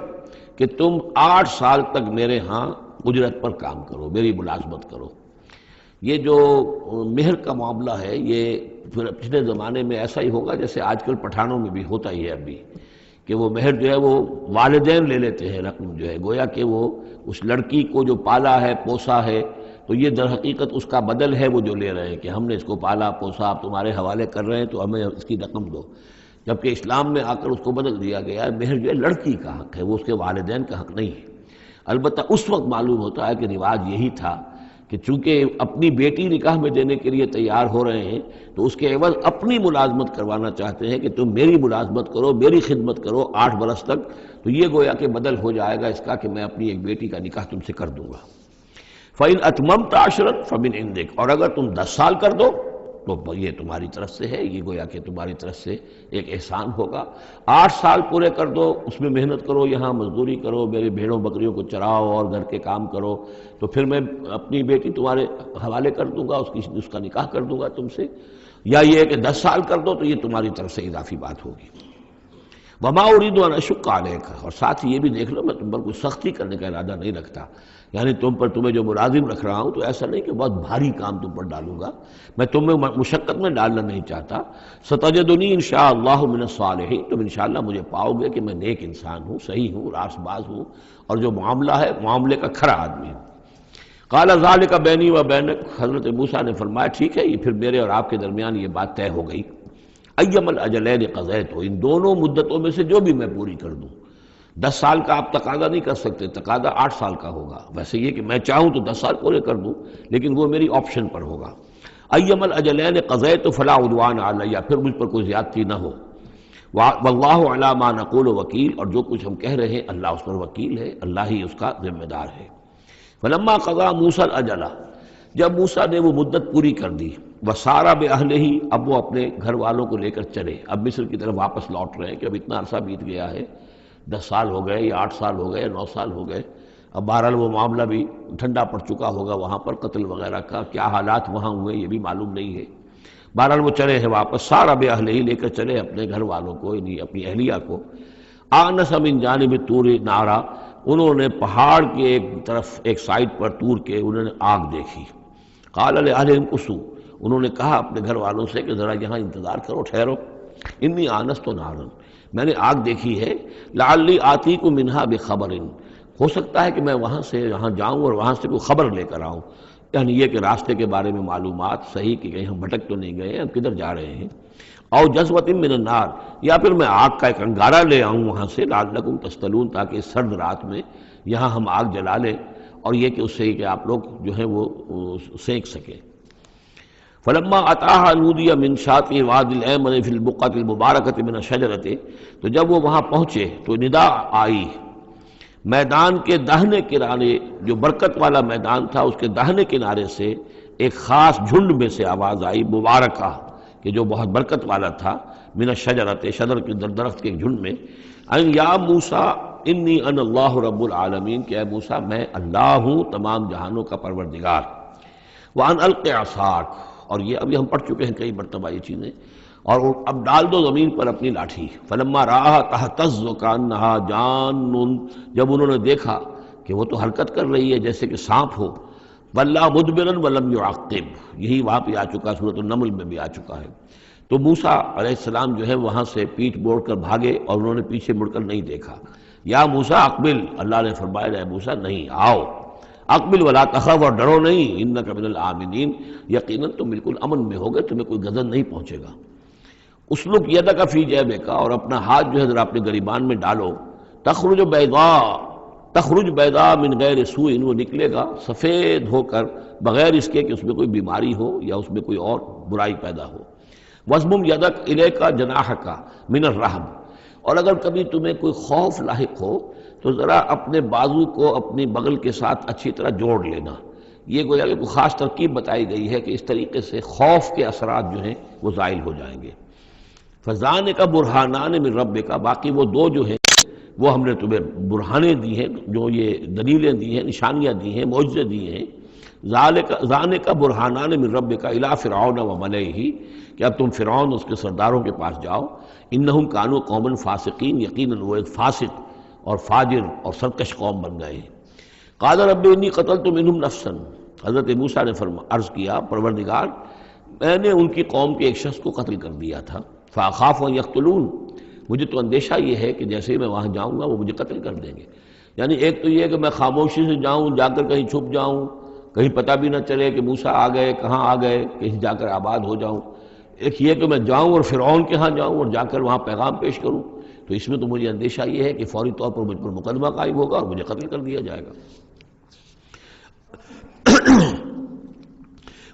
کہ تم 8 سال تک میرے ہاں اجرت پر کام کرو، میری ملازمت کرو۔ یہ جو مہر کا معاملہ ہے یہ پھر پچھلے زمانے میں ایسا ہی ہوگا جیسے آج کل پٹھانوں میں بھی ہوتا ہی ہے ابھی، کہ وہ مہر جو ہے وہ والدین لے لیتے ہیں رقم جو ہے، گویا کہ وہ اس لڑکی کو جو پالا ہے پوسا ہے تو یہ در حقیقت اس کا بدل ہے وہ جو لے رہے ہیں کہ ہم نے اس کو پالا پوسا، آپ تمہارے حوالے کر رہے ہیں تو ہمیں اس کی رقم دو، جبکہ اسلام میں آ کر اس کو بدل دیا گیا ہے۔ مہر جو ہے لڑکی کا حق ہے، وہ اس کے والدین کا حق نہیں ہے۔ البتہ اس وقت معلوم ہوتا ہے کہ رواج یہی تھا کہ چونکہ اپنی بیٹی نکاح میں دینے کے لیے تیار ہو رہے ہیں تو اس کے عوض اپنی ملازمت کروانا چاہتے ہیں کہ تم میری ملازمت کرو، میری خدمت کرو 8 برس تک، تو یہ گویا کہ بدل ہو جائے گا اس کا کہ میں اپنی ایک بیٹی کا نکاح تم سے کر دوں گا۔ فَإِنْ أَتْمَمْتَ عَشْرًا فَمِنْ عِنْدِكَ، اور اگر تم 10 سال کر دو تو یہ تمہاری طرف سے ہے، یہ گویا کہ تمہاری طرف سے ایک احسان ہوگا۔ 8 سال پورے کر دو، اس میں محنت کرو، یہاں مزدوری کرو، میرے بھیڑوں بکریوں کو چراؤ اور گھر کے کام کرو، تو پھر میں اپنی بیٹی تمہارے حوالے کر دوں گا، اس کا نکاح کر دوں گا تم سے۔ یا یہ ہے کہ 10 سال کر دو تو یہ تمہاری طرف سے اضافی بات ہوگی۔ وما اريد ان اشق عليك، اور ساتھ یہ بھی دیکھ لو میں تم پر کوئی سختی کرنے کا ارادہ نہیں رکھتا، یعنی تمہیں جو ملازم رکھ رہا ہوں تو ایسا نہیں کہ بہت بھاری کام تم پر ڈالوں گا، میں تمہیں مشقت میں ڈالنا نہیں چاہتا۔ ستجدنی انشاءاللہ من الصالحین، تم انشاءاللہ مجھے پاؤ گے کہ میں نیک انسان ہوں، صحیح ہوں، راست باز ہوں، اور جو معاملہ ہے معاملے کا کھرا آدمی ہوں۔ قال ذلك بینی و بینک، حضرت موسیٰ نے فرمایا ٹھیک ہے، یہ پھر میرے اور آپ کے درمیان یہ بات طے ہو گئی۔ ایم الاجلین قضیت، ان دونوں مدتوں میں سے جو بھی میں پوری کر دوں۔ 10 سال کا آپ تقاضا نہیں کر سکتے، تقاضا 8 سال کا ہوگا، ویسے یہ کہ میں چاہوں تو 10 سال پورے کر دوں لیکن وہ میری آپشن پر ہوگا۔ ایم الاجلین قضیت فلا عدوان علی، پھر مجھ پر کوئی زیادتی نہ ہو۔ واللہ علی ما نقول وکیل، اور جو کچھ ہم کہہ رہے ہیں اللہ اس پر وکیل ہے، اللہ ہی اس کا ذمہ دار ہے۔ فلما قضا موسیٰ الاجل، جب موسیٰ نے وہ مدت پوری کر دی، وسارا بأہلہ، اب وہ اپنے گھر والوں کو لے کر چلے، اب مصر کی طرف واپس لوٹ رہے ہیں کہ اب اتنا عرصہ بیت گیا ہے، 10 سال ہو گئے یا 8 سال ہو گئے یا 9 سال ہو گئے، اب بہرحال وہ معاملہ بھی ٹھنڈا پڑ چکا ہوگا، وہاں پر قتل وغیرہ کا کیا حالات وہاں ہوئے یہ بھی معلوم نہیں ہے۔ بہرحال وہ چلے ہیں واپس، سارا بأہلہ لے کر چلے اپنے گھر والوں کو، یعنی اپنی اہلیہ کو۔ آنس من جانب طور نارا، انہوں نے پہاڑ کے ایک طرف ایک سائڈ پر طور کے انہوں نے آگ دیکھی۔ قال لأہلہم کثوا، انہوں نے کہا اپنے گھر والوں سے کہ ذرا یہاں انتظار کرو، ٹھہرو، انی آنست نارا، میں نے آگ دیکھی ہے، لعلی آتیکم منہا بخبر، ہو سکتا ہے کہ میں وہاں سے یہاں جاؤں اور وہاں سے کوئی خبر لے کر آؤں، یعنی یہ کہ راستے کے بارے میں معلومات، صحیح کہ کہیں ہم بھٹک تو نہیں گئے، ہم کدھر جا رہے ہیں۔ او جذوۃ من النار، یا پھر میں آگ کا ایک انگارہ لے آؤں وہاں سے، لعلکم تصطلون، تاکہ اس سرد رات میں یہاں ہم آگ جلا لیں، اور یہ کہ اس سے کہ آپ لوگ جو ہیں وہ سینک سکیں۔ فلما اتاها نودی من شاطئ الوادی الایمن فی البقعۃ المبارکۃ من الشجرۃ، تو جب وہ وہاں پہنچے تو ندا آئی میدان کے داہنے کنارے، جو برکت والا میدان تھا اس کے داہنے کنارے سے ایک خاص جھنڈ میں سے آواز آئی، مبارکہ کہ جو بہت برکت والا تھا، من الشجرۃ، شجر کے درخت کے جھنڈ میں، ان یا موسیٰ انی انا اللہ رب العالمین، کہ اے موسیٰ میں اللہ ہوں تمام جہانوں کا پروردگار، وان الق عصاک، اور یہ ابھی ہم پڑھ چکے ہیں کئی مرتبہ یہ چیزیں، اور اب ڈال دو زمین پر اپنی لاٹھی، فلما رآہا تہتز کانہا جان، جب انہوں نے دیکھا کہ وہ تو حرکت کر رہی ہے جیسے کہ سانپ ہو، ولا مدبرا ولم يعقب، یہی وہاں پہ آ چکا، سورۃ النمل میں بھی آ چکا ہے۔ تو موسیٰ علیہ السلام جو ہے وہاں سے پیٹھ موڑ کر بھاگے اور انہوں نے پیچھے مڑ کر نہیں دیکھا۔ یا موسیٰ اقبل، اللہ نے فرمایا اے موسیٰ نہیں، آؤ، اقبل ولا تخف، اور ڈرو نہیں، انک من الآمنین، یقیناً تم بالکل امن میں ہوگے، تمہیں کوئی غضب نہیں پہنچے گا۔ اسلک یدک فی جیبک، اور اپنا ہاتھ جو ہے ذرا اپنے گریبان میں ڈالو، تخرج بیضاء من غیر سوء، وہ نکلے گا سفید ہو کر بغیر اس کے کہ اس میں کوئی بیماری ہو یا اس میں کوئی اور برائی پیدا ہو۔ وَاضْمُمْ یدک الیک جناحک من الرہب، اور اگر کبھی تمہیں کوئی خوف لاحق ہو تو ذرا اپنے بازو کو اپنی بغل کے ساتھ اچھی طرح جوڑ لینا۔ یہ گویا کہ کوئی خاص ترکیب بتائی گئی ہے کہ اس طریقے سے خوف کے اثرات جو ہیں وہ زائل ہو جائیں گے۔ فَذَانِکَ بُرْہَانَانِ مِن رَبِّکَ، باقی وہ دو جو ہیں وہ ہم نے تمہیں برہانیں دی ہیں، جو یہ دلیلیں دی ہیں، نشانیاں دی ہیں، معجزے دیے ہیں۔ ذَانِکَ بُرْہَانَانِ مِن رَبِّکَ إِلَىٰ فِرْعَوْنَ وَمَلَئِهِ، کہ اب تم فرعون اس کے سرداروں کے پاس جاؤ، انہم کانوا قوما فاسقین، یقیناً وہ ایک فاسق اور فاجر اور سرکش قوم بن گئے ہیں۔ قال رب انی قتلت منہم نفسا، حضرت موسیٰ نے عرض کیا پروردگار میں نے ان کی قوم کے ایک شخص کو قتل کر دیا تھا، فاخاف ان یقتلون، مجھے تو اندیشہ یہ ہے کہ جیسے ہی میں وہاں جاؤں گا وہ مجھے قتل کر دیں گے۔ یعنی ایک تو یہ کہ میں خاموشی سے جاؤں، جا کر کہیں چھپ جاؤں، کہیں پتہ بھی نہ چلے کہ موسیٰ آ گئے، کہاں آ گئے، کہیں جا کر آباد ہو جاؤں۔ ایک یہ کہ میں جاؤں اور فرعون کے ہاں جاؤں اور جا کر وہاں پیغام پیش کروں، تو اس میں تو مجھے اندیشہ یہ ہے کہ فوری طور پر مجھ پر مقدمہ قائم ہوگا اور مجھے قتل کر دیا جائے گا۔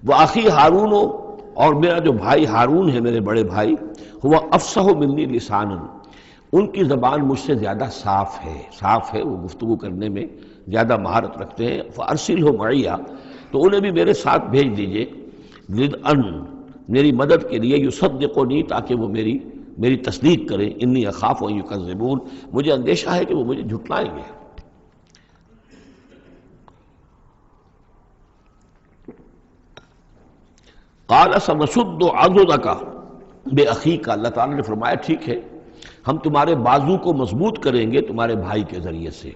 وَأَخِي ہارون، اور میرا جو بھائی ہارون ہے، میرے بڑے بھائی، ہوا افصح منی لسانا، ان کی زبان مجھ سے زیادہ صاف ہے، وہ گفتگو کرنے میں زیادہ مہارت رکھتے ہیں۔ فَأَرْسِلْهُ مَعِيَّ، تو انہیں بھی میرے ساتھ بھیج دیجئے، رِدْءً، میری مدد کے لیے، یصدقنی، تاکہ وہ میری تصدیق کریں، انی اخاف ان یکذبون، مجھے اندیشہ ہے کہ وہ مجھے جھٹلائیں گے۔ قال سنشد عضدک باخیک، اللہ تعالیٰ نے فرمایا ٹھیک ہے ہم تمہارے بازو کو مضبوط کریں گے تمہارے بھائی کے ذریعے سے،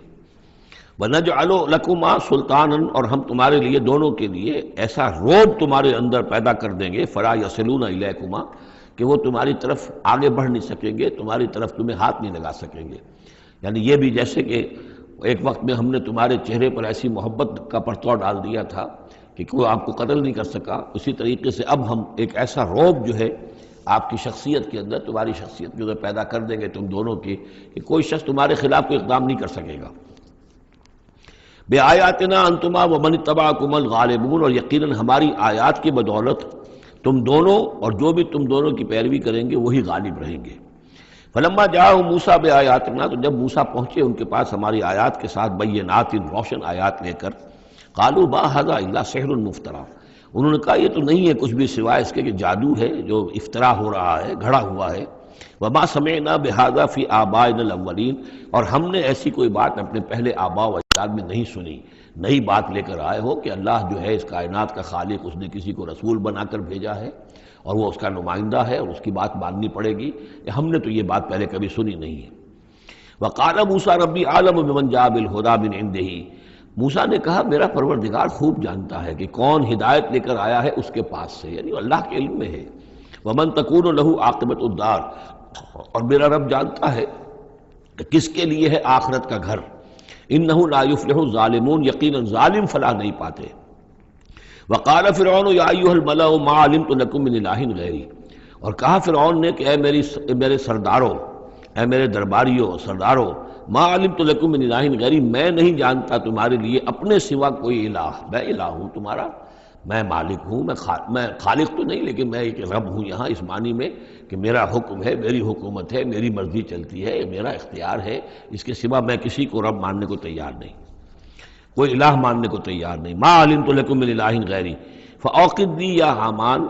وَنَجْعَلُ لَكُمَا سُلْطَانًا، اور ہم تمہارے لیے دونوں کے لیے ایسا روب تمہارے اندر پیدا کر دیں گے، فَلَا يَصِلُونَ إِلَيْكُمَا، کہ وہ تمہاری طرف آگے بڑھ نہیں سکیں گے، تمہاری طرف تمہیں ہاتھ نہیں لگا سکیں گے۔ یعنی یہ بھی جیسے کہ ایک وقت میں ہم نے تمہارے چہرے پر ایسی محبت کا پرتو ڈال دیا تھا کہ کوئی آپ کو قتل نہیں کر سکا، اسی طریقے سے اب ہم ایک ایسا روب جو ہے آپ کی شخصیت کے اندر، تمہاری شخصیت جو ہے پیدا کر دیں گے تم دونوں کی، کہ کوئی شخص تمہارے خلاف کوئی اقدام نہیں کر سکے گا۔ بِآیاتنا انتما ومن اتبعکم الغالبون، اور یقیناً ہماری آیات کی بدولت تم دونوں اور جو بھی تم دونوں کی پیروی کریں گے وہی غالب رہیں گے۔ فلما جاءهم موسیٰ بآیاتنا، تو جب موسیٰ پہنچے ان کے پاس ہماری آیات کے ساتھ، بینات، روشن آیات لے کر، قالوا ما ھذا الا سحر مفترى، انہوں نے کہا یہ تو نہیں ہے کچھ بھی سوائے اس کے کہ جادو ہے جو افطرا ہو رہا ہے، گھڑا ہوا ہے۔ وما سمعنا بہذا فی آبائنا الاولین، اور ہم نے ایسی کوئی بات اپنے پہلے آباء و اجداد میں نہیں سنی۔ نئی بات لے کر آئے ہو کہ اللہ جو ہے اس کائنات کا خالق، اس نے کسی کو رسول بنا کر بھیجا ہے اور وہ اس کا نمائندہ ہے اور اس کی بات ماننی پڑے گی، ہم نے تو یہ بات پہلے کبھی سنی نہیں ہے۔ وقال موسیٰ ربی اعلم بمن جاء بالہدی من عنده، موسیٰ نے کہا میرا پروردگار خوب جانتا ہے کہ کون ہدایت لے کر آیا ہے اس کے پاس سے، یعنی اللہ کے علم میں ہے۔ ومن تکون له عاقبۃ الدار، اور میرا رب جانتا ہے کہ کس کے لیے ہے آخرت کا گھر۔ انہ لا یفلح الظالمون، یقیناً ظالم فلاح نہیں پاتے۔ وقال فرعون یا ایھا الملأ ما علمت لکم من الہ غیری، اور کہا فرعون نے کہ اے میرے سرداروں، اے میرے درباریوں سرداروں، ما علمت لکم من الہ غیری، میں نہیں جانتا تمہارے لیے اپنے سوا کوئی الہ، میں الہ ہوں تمہارا، میں مالک ہوں، میں خالق تو نہیں لیکن میں ایک رب ہوں یہاں، اس معنی میں کہ میرا حکم ہے، میری حکومت ہے، میری مرضی چلتی ہے، میرا اختیار ہے، اس کے سوا میں کسی کو رب ماننے کو تیار نہیں، کوئی الہ ماننے کو تیار نہیں۔ ما علمت لکم من الہ غیری فاوقد لی یا حامان،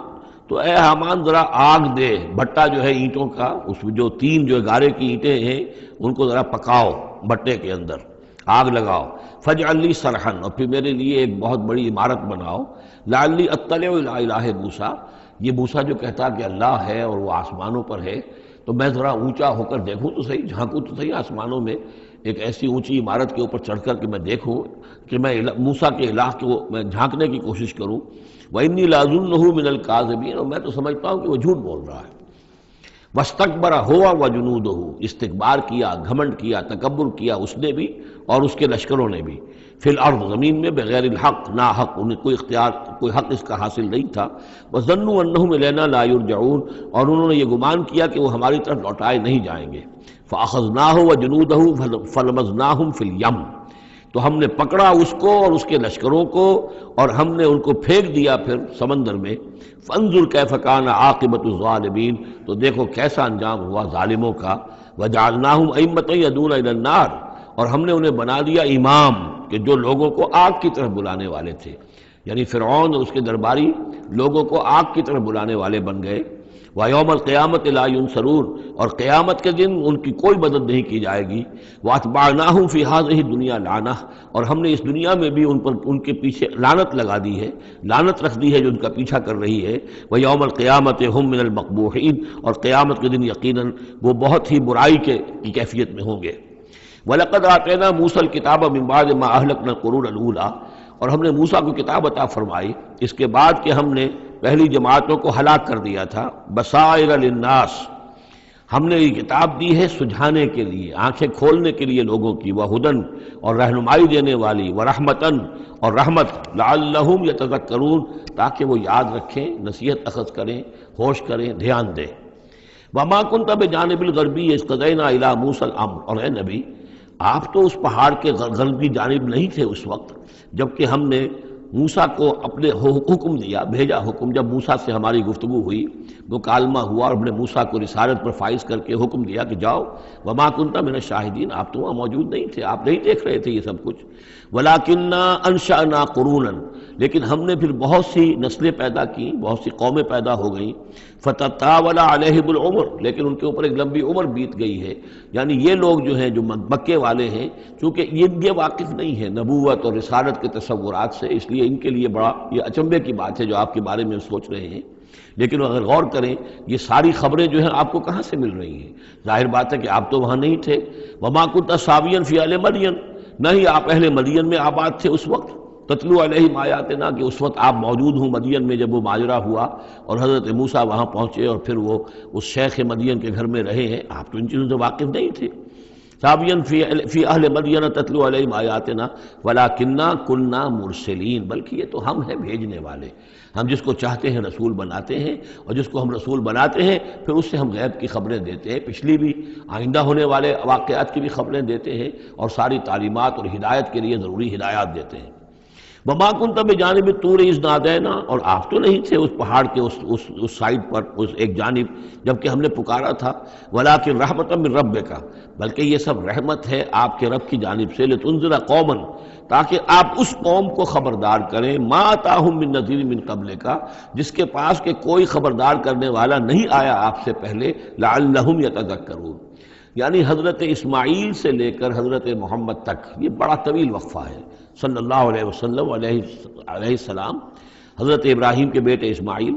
تو اے حامان ذرا آگ دے، بھٹا جو ہے اینٹوں کا، اس میں جو تین جو گارے کی اینٹیں ہیں ان کو ذرا پکاؤ بھٹے کے اندر، آگ لگاؤ، فاجعل لی صرحا، اور پھر میرے لیے ایک بہت بڑی عمارت بناؤ، لعلی اطلع الی الہ موسیٰ، یہ موسیٰ جو کہتا کہ اللہ ہے اور وہ آسمانوں پر ہے، تو میں ذرا اونچا ہو کر دیکھوں تو صحیح، جھانکوں تو صحیح آسمانوں میں، ایک ایسی اونچی عمارت کے اوپر چڑھ کر کے میں دیکھوں کہ میں موسیٰ کے الہ کو میں جھانکنے کی کوشش کروں۔ وَإِنِّي لَأَظُنُّهُ مِنَ الْكَاذِبِينَ، اور میں تو سمجھتا ہوں کہ وہ جھوٹ بول رہا ہے۔ وَاسْتَكْبَرَ هُوَ وَجُنُودُهُ، استکبار کیا، گھمنڈ کیا، تکبر کیا اس نے بھی اور اس کے لشکروں نے بھی، فی الارض، زمین میں، بغیر الحق، نا حق، انہیں کوئی اختیار، کوئی حق اس کا حاصل نہیں تھا۔ وَظَنُّوا أَنَّهُمْ إِلَيْنَا لَا يُرْجَعُونَ، اور انہوں نے یہ گمان کیا کہ وہ ہماری طرف لوٹائے نہیں جائیں گے۔ فَأَخَذْنَاهُ وَجُنُودَهُ فَلَمَزْنَاهُمْ فِي الْيَمِّ، تو ہم نے پکڑا اس کو اور اس کے لشکروں کو اور ہم نے ان کو پھینک دیا پھر سمندر میں۔ فانظر کیف کان عاقبۃ الظالمین، تو دیکھو کیسا انجام ہوا ظالموں کا۔ وجعلناہم ائمۃ یدعون الی النار، اور ہم نے انہیں بنا دیا امام کہ جو لوگوں کو آگ کی طرف بلانے والے تھے، یعنی فرعون اور اس کے درباری لوگوں کو آگ کی طرف بلانے والے بن گئے۔ وَيَوْمَ الْقِيَامَةِ لَا يُنصَرُونَ، اور قیامت کے دن ان کی کوئی مدد نہیں کی جائے گی۔ وَأَتْبَعْنَاهُمْ فِي هَذِهِ الدُّنْيَا لَعْنَةً، اور ہم نے اس دنیا میں بھی ان پر، ان کے پیچھے لعنت لگا دی ہے، لعنت رکھ دی ہے جو ان کا پیچھا کر رہی ہے۔ وَيَوْمَ الْقِيَامَةِ هُمْ مِنَ الْمَقْبُوحِينَ، اور قیامت کے دن یقیناً وہ بہت ہی برائی کی کیفیت میں ہوں گے۔ وَلَقَدْ آتَيْنَا مُوسَى الْكِتَابَ مِن بَعْدِ مَا أَهْلَكْنَا الْقُرُونَ الْأُولَىٰ، اور ہم نے موسیٰ کو کتاب عطا فرمائی اس کے بعد کہ ہم نے پہلی جماعتوں کو ہلاک کر دیا تھا۔ بصائر للناس، ہم نے یہ کتاب دی ہے سجھانے کے لیے، آنکھیں کھولنے کے لیے لوگوں کی، وہدن، اور رہنمائی دینے والی، ورحمتن، اور رحمت، لعلہم یتذکرون، تاکہ وہ یاد رکھیں، نصیحت اخذ کریں، ہوش کریں، دھیان دیں۔ وما کنت بجانب الغربی اذ قضینا الی موسیٰ الامر، اور اے نبی آپ تو اس پہاڑ کے غربی جانب نہیں تھے اس وقت جبکہ ہم نے موسیٰ کو اپنے حکم دیا، بھیجا حکم، جب موسیٰ سے ہماری گفتگو ہوئی، مکالمہ ہوا، اور ہم نے موسیٰ کو رسالت پر فائز کر کے حکم دیا کہ جاؤ۔ وما کنت من الشاہدین، آپ تو وہاں موجود نہیں تھے، آپ نہیں دیکھ رہے تھے یہ سب کچھ۔ ولکننا انشأنا قرونا، لیکن ہم نے پھر بہت سی نسلیں پیدا کی، بہت سی قومیں پیدا ہو گئیں۔ فتطاول علیہم العمر، لیکن ان کے اوپر ایک لمبی عمر بیت گئی ہے، یعنی یہ لوگ جو ہیں جو مکے والے ہیں، چونکہ یہ واقف نہیں ہے نبوت اور رسالت کے تصورات سے، اس لیے ان کے لیے بڑا یہ اچنبے کی بات ہے جو آپ کے بارے میں سوچ رہے ہیں۔ لیکن اگر غور کریں یہ ساری خبریں جو ہیں آپ کو کہاں سے مل رہی ہیں؟ ظاہر بات ہے کہ آپ تو وہاں نہیں تھے۔ وما كنت ساويا في اهل مدين، نہ ہی آپ اہل مدین میں آباد تھے اس وقت۔ تتلو علیہم آیاتنا، کہ اس وقت آپ موجود ہوں مدین میں جب وہ ماجرا ہوا اور حضرت موسیٰ وہاں پہنچے اور پھر وہ اس شیخ مدین کے گھر میں رہے ہیں، آپ تو ان چیزوں سے واقف نہیں تھے۔ ساویا فی اہل مدین تتلو علیہم آیاتنا ولکننا کننا مرسلین، بلکہ یہ تو ہم ہیں بھیجنے والے، ہم جس کو چاہتے ہیں رسول بناتے ہیں، اور جس کو ہم رسول بناتے ہیں پھر اس سے ہم غیب کی خبریں دیتے ہیں، پچھلی بھی آئندہ ہونے والے واقعات کی بھی خبریں دیتے ہیں، اور ساری تعلیمات اور ہدایت کے لیے ضروری ہدایات دیتے ہیں۔ وما كنت بجانب الطور اذ نادینا، اور آپ تو نہیں تھے اس پہاڑ کے اس سائڈ پر، اس ایک جانب جب کہ ہم نے پکارا تھا۔ ولکن رحمۃ من ربک، بلکہ یہ سب رحمت ہے آپ کے رب کی جانب سے، لتنذر قوما، تاکہ آپ اس قوم کو خبردار کریں، ما اتاہم من نذیر من قبلک، جس کے پاس کہ کوئی خبردار کرنے والا نہیں آیا آپ سے پہلے، لعلہم یتذکرون، یعنی حضرت اسماعیل سے لے کر حضرت محمد تک یہ بڑا طویل وقفہ ہے۔ صلی اللہ علیہ وسلم علیہ السلام، حضرت ابراہیم کے بیٹے اسماعیل،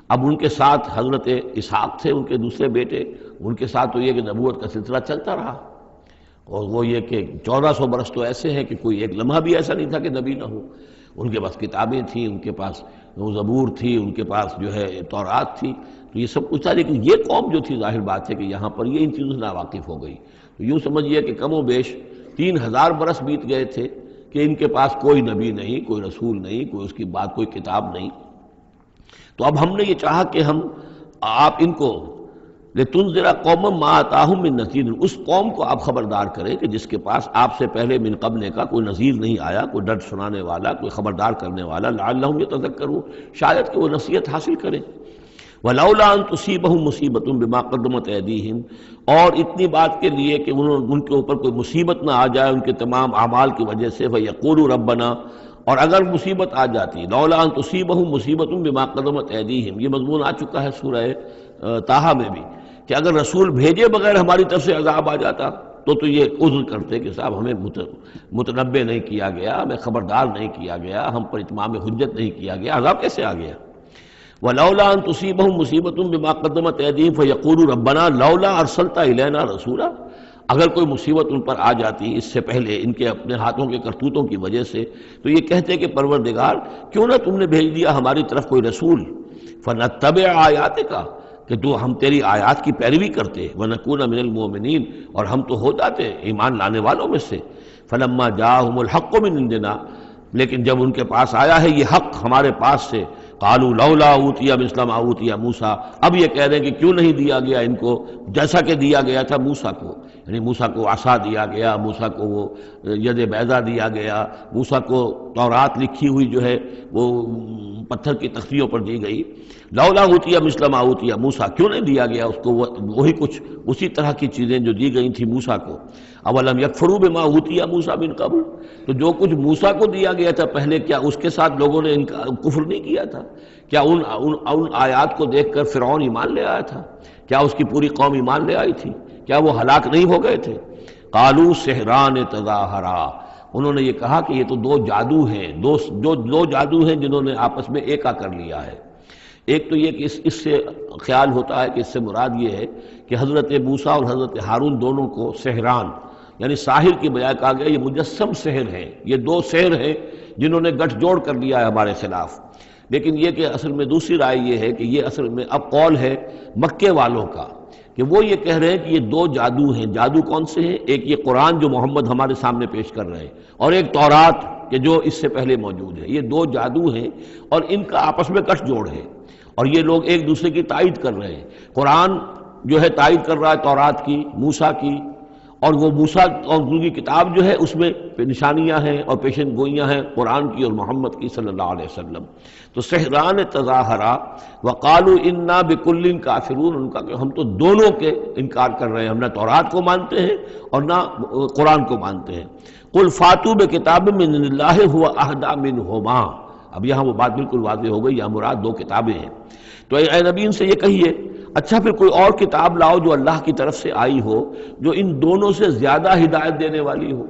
اب ان کے ساتھ حضرت اسحاق تھے ان کے دوسرے بیٹے، ان کے ساتھ تو یہ کہ نبوت کا سلسلہ چلتا رہا، اور وہ یہ کہ 1400 برس تو ایسے ہیں کہ کوئی ایک لمحہ بھی ایسا نہیں تھا کہ نبی نہ ہو۔ ان کے پاس کتابیں تھیں، ان کے پاس زبور تھی، ان کے پاس جو ہے تورات تھی، تو یہ سب کچھ تھا، لیکن یہ قوم جو تھی ظاہر بات ہے کہ یہاں پر یہ ان چیزوں سے ناواقف ہو گئی۔ تو یوں سمجھیے کہ کم و بیش 3000 برس بیت گئے تھے کہ ان کے پاس کوئی نبی نہیں، کوئی رسول نہیں، کوئی اس کی بات، کوئی کتاب نہیں۔ تو اب ہم نے یہ چاہا کہ ہم آپ ان کو لتنذر قوما ما آتاہم من نذیر، اس قوم کو آپ خبردار کریں کہ جس کے پاس آپ سے پہلے من قبل کا کوئی نذیر نہیں آیا، کوئی ڈر سنانے والا، کوئی خبردار کرنے والا، لعلہم یتذکرون، شاید کہ وہ نصیحت حاصل کریں۔ وَلَوْلَا أَن تُصِيبَهُم مُّصِيبَةٌ بِمَا قَدَّمَتْ أَيْدِيهِمْ، اور اتنی بات کے لیے کہ ان کے اوپر کوئی مصیبت نہ آ جائے ان کے تمام اعمال کی وجہ سے، فَيَقُولُوا رَبَّنَا، اور اگر مصیبت آ جاتی، لولا ان تصیبہم مصیبت بما قدمت ایدیہم، یہ مضمون آ چکا ہے سورہ طٰہٰ میں بھی، کہ اگر رسول بھیجے بغیر ہماری طرف سے عذاب آ جاتا تو یہ عذر کرتے کہ صاحب ہمیں متنبع نہیں کیا گیا، ہمیں خبردار نہیں کیا گیا، ہم پر اتمام حجت نہیں کیا گیا، عذاب کیسے آ گیا؟ وَلَوْلَا أَن تُصِيبَهُم مُّصِيبَةٌ بِمَا قَدَّمَتْ أَيْدِيهِمْ فَيَقُولُوا رَبَّنَا لَوْلَا أَرْسَلْتَ إِلَيْنَا رَسُولًا، اگر کوئی مصیبت ان پر آ جاتی اس سے پہلے ان کے اپنے ہاتھوں کے کرتوتوں کی وجہ سے، تو یہ کہتے کہ پروردگار کیوں نہ تم نے بھیج دیا ہماری طرف کوئی رسول، فَنَتَّبِعَ آیَاتِکَ، کہ تو ہم تیری آیات کی پیروی کرتے، وَنَكُونَ مِنَ الْمُؤْمِنِينَ، اور ہم تو ہو جاتے ایمان لانے والوں میں سے۔ فَلَمَّا جَاءَهُمُ الْحَقُّ مِنْ عِنْدِنَا، لیکن جب ان کے پاس آیا ہے یہ حق ہمارے پاس سے، قالوا لولا اوتي مثل ما اوتي موسیٰ، اب یہ کہہ رہے ہیں کہ کیوں نہیں دیا گیا ان کو جیسا کہ دیا گیا تھا موسیٰ کو، یعنی موسیٰ کو عصا دیا گیا، موسیٰ کو وہ ید بیضا دیا گیا، موسیٰ کو تورات لکھی ہوئی جو ہے وہ پتھر کی تختیوں پر دی گئی۔ لولا اوتي مثل ما اوتي موسیٰ، کیوں نہیں دیا گیا اس کو وہی کچھ اسی طرح کی چیزیں جو دی گئی تھی موسیٰ کو؟ اولم یکفروا بما اوتي موسیٰ من قبل، تو جو کچھ موسیٰ کو دیا گیا تھا پہلے، کیا اس کے ساتھ لوگوں نے کفر نہیں کیا تھا؟ کیا ان آیات کو دیکھ کر فرعون ایمان لے آیا تھا؟ کیا اس کی پوری قوم ایمان لے آئی تھی؟ کیا وہ ہلاک نہیں ہو گئے تھے؟ قالوا سحران تظاہرا، انہوں نے یہ کہا کہ یہ تو دو جادو ہیں، دو جادو ہیں جنہوں نے آپس میں ایکا کر لیا ہے۔ ایک تو یہ کہ اس سے خیال ہوتا ہے کہ اس سے مراد یہ ہے کہ حضرت موسیٰ اور حضرت ہارون دونوں کو سحران، یعنی ساحر کی بجائے کہا گیا یہ مجسم سحر ہیں، یہ دو سحر ہیں جنہوں نے گٹھ جوڑ کر لیا ہے ہمارے خلاف۔ لیکن یہ کہ اصل میں دوسری رائے یہ ہے کہ یہ اصل میں اب قول ہے مکے والوں کا، کہ وہ یہ کہہ رہے ہیں کہ یہ دو جادو ہیں۔ جادو کون سے ہیں؟ ایک یہ قرآن جو محمد ہمارے سامنے پیش کر رہے ہیں، اور ایک تورات کہ جو اس سے پہلے موجود ہے، یہ دو جادو ہیں اور ان کا آپس میں گٹھ جوڑ ہے، اور یہ لوگ ایک دوسرے کی تائید کر رہے ہیں۔ قرآن جو ہے تائید کر رہا ہے تورات کی، موسیٰ کی، اور وہ موسیٰ اور ان کی کتاب جو ہے اس میں نشانیاں ہیں اور پیشن گوئیاں ہیں قرآن کی اور محمد کی صلی اللہ علیہ وسلم۔ تو سحران تظاہرا وقالوا انا بکل کافرون، ان کا کہ ہم تو دونوں کے انکار کر رہے ہیں، ہم نہ تورات کو مانتے ہیں اور نہ قرآن کو مانتے ہیں۔ قل فاتوا بکتاب من اللہ هو اہدی منہما، اب یہاں وہ بات بالکل واضح ہو گئی، یہاں مراد دو کتابیں ہیں۔ تو اے نبی ان سے یہ کہیے اچھا پھر کوئی اور کتاب لاؤ جو اللہ کی طرف سے آئی ہو، جو ان دونوں سے زیادہ ہدایت دینے والی ہو۔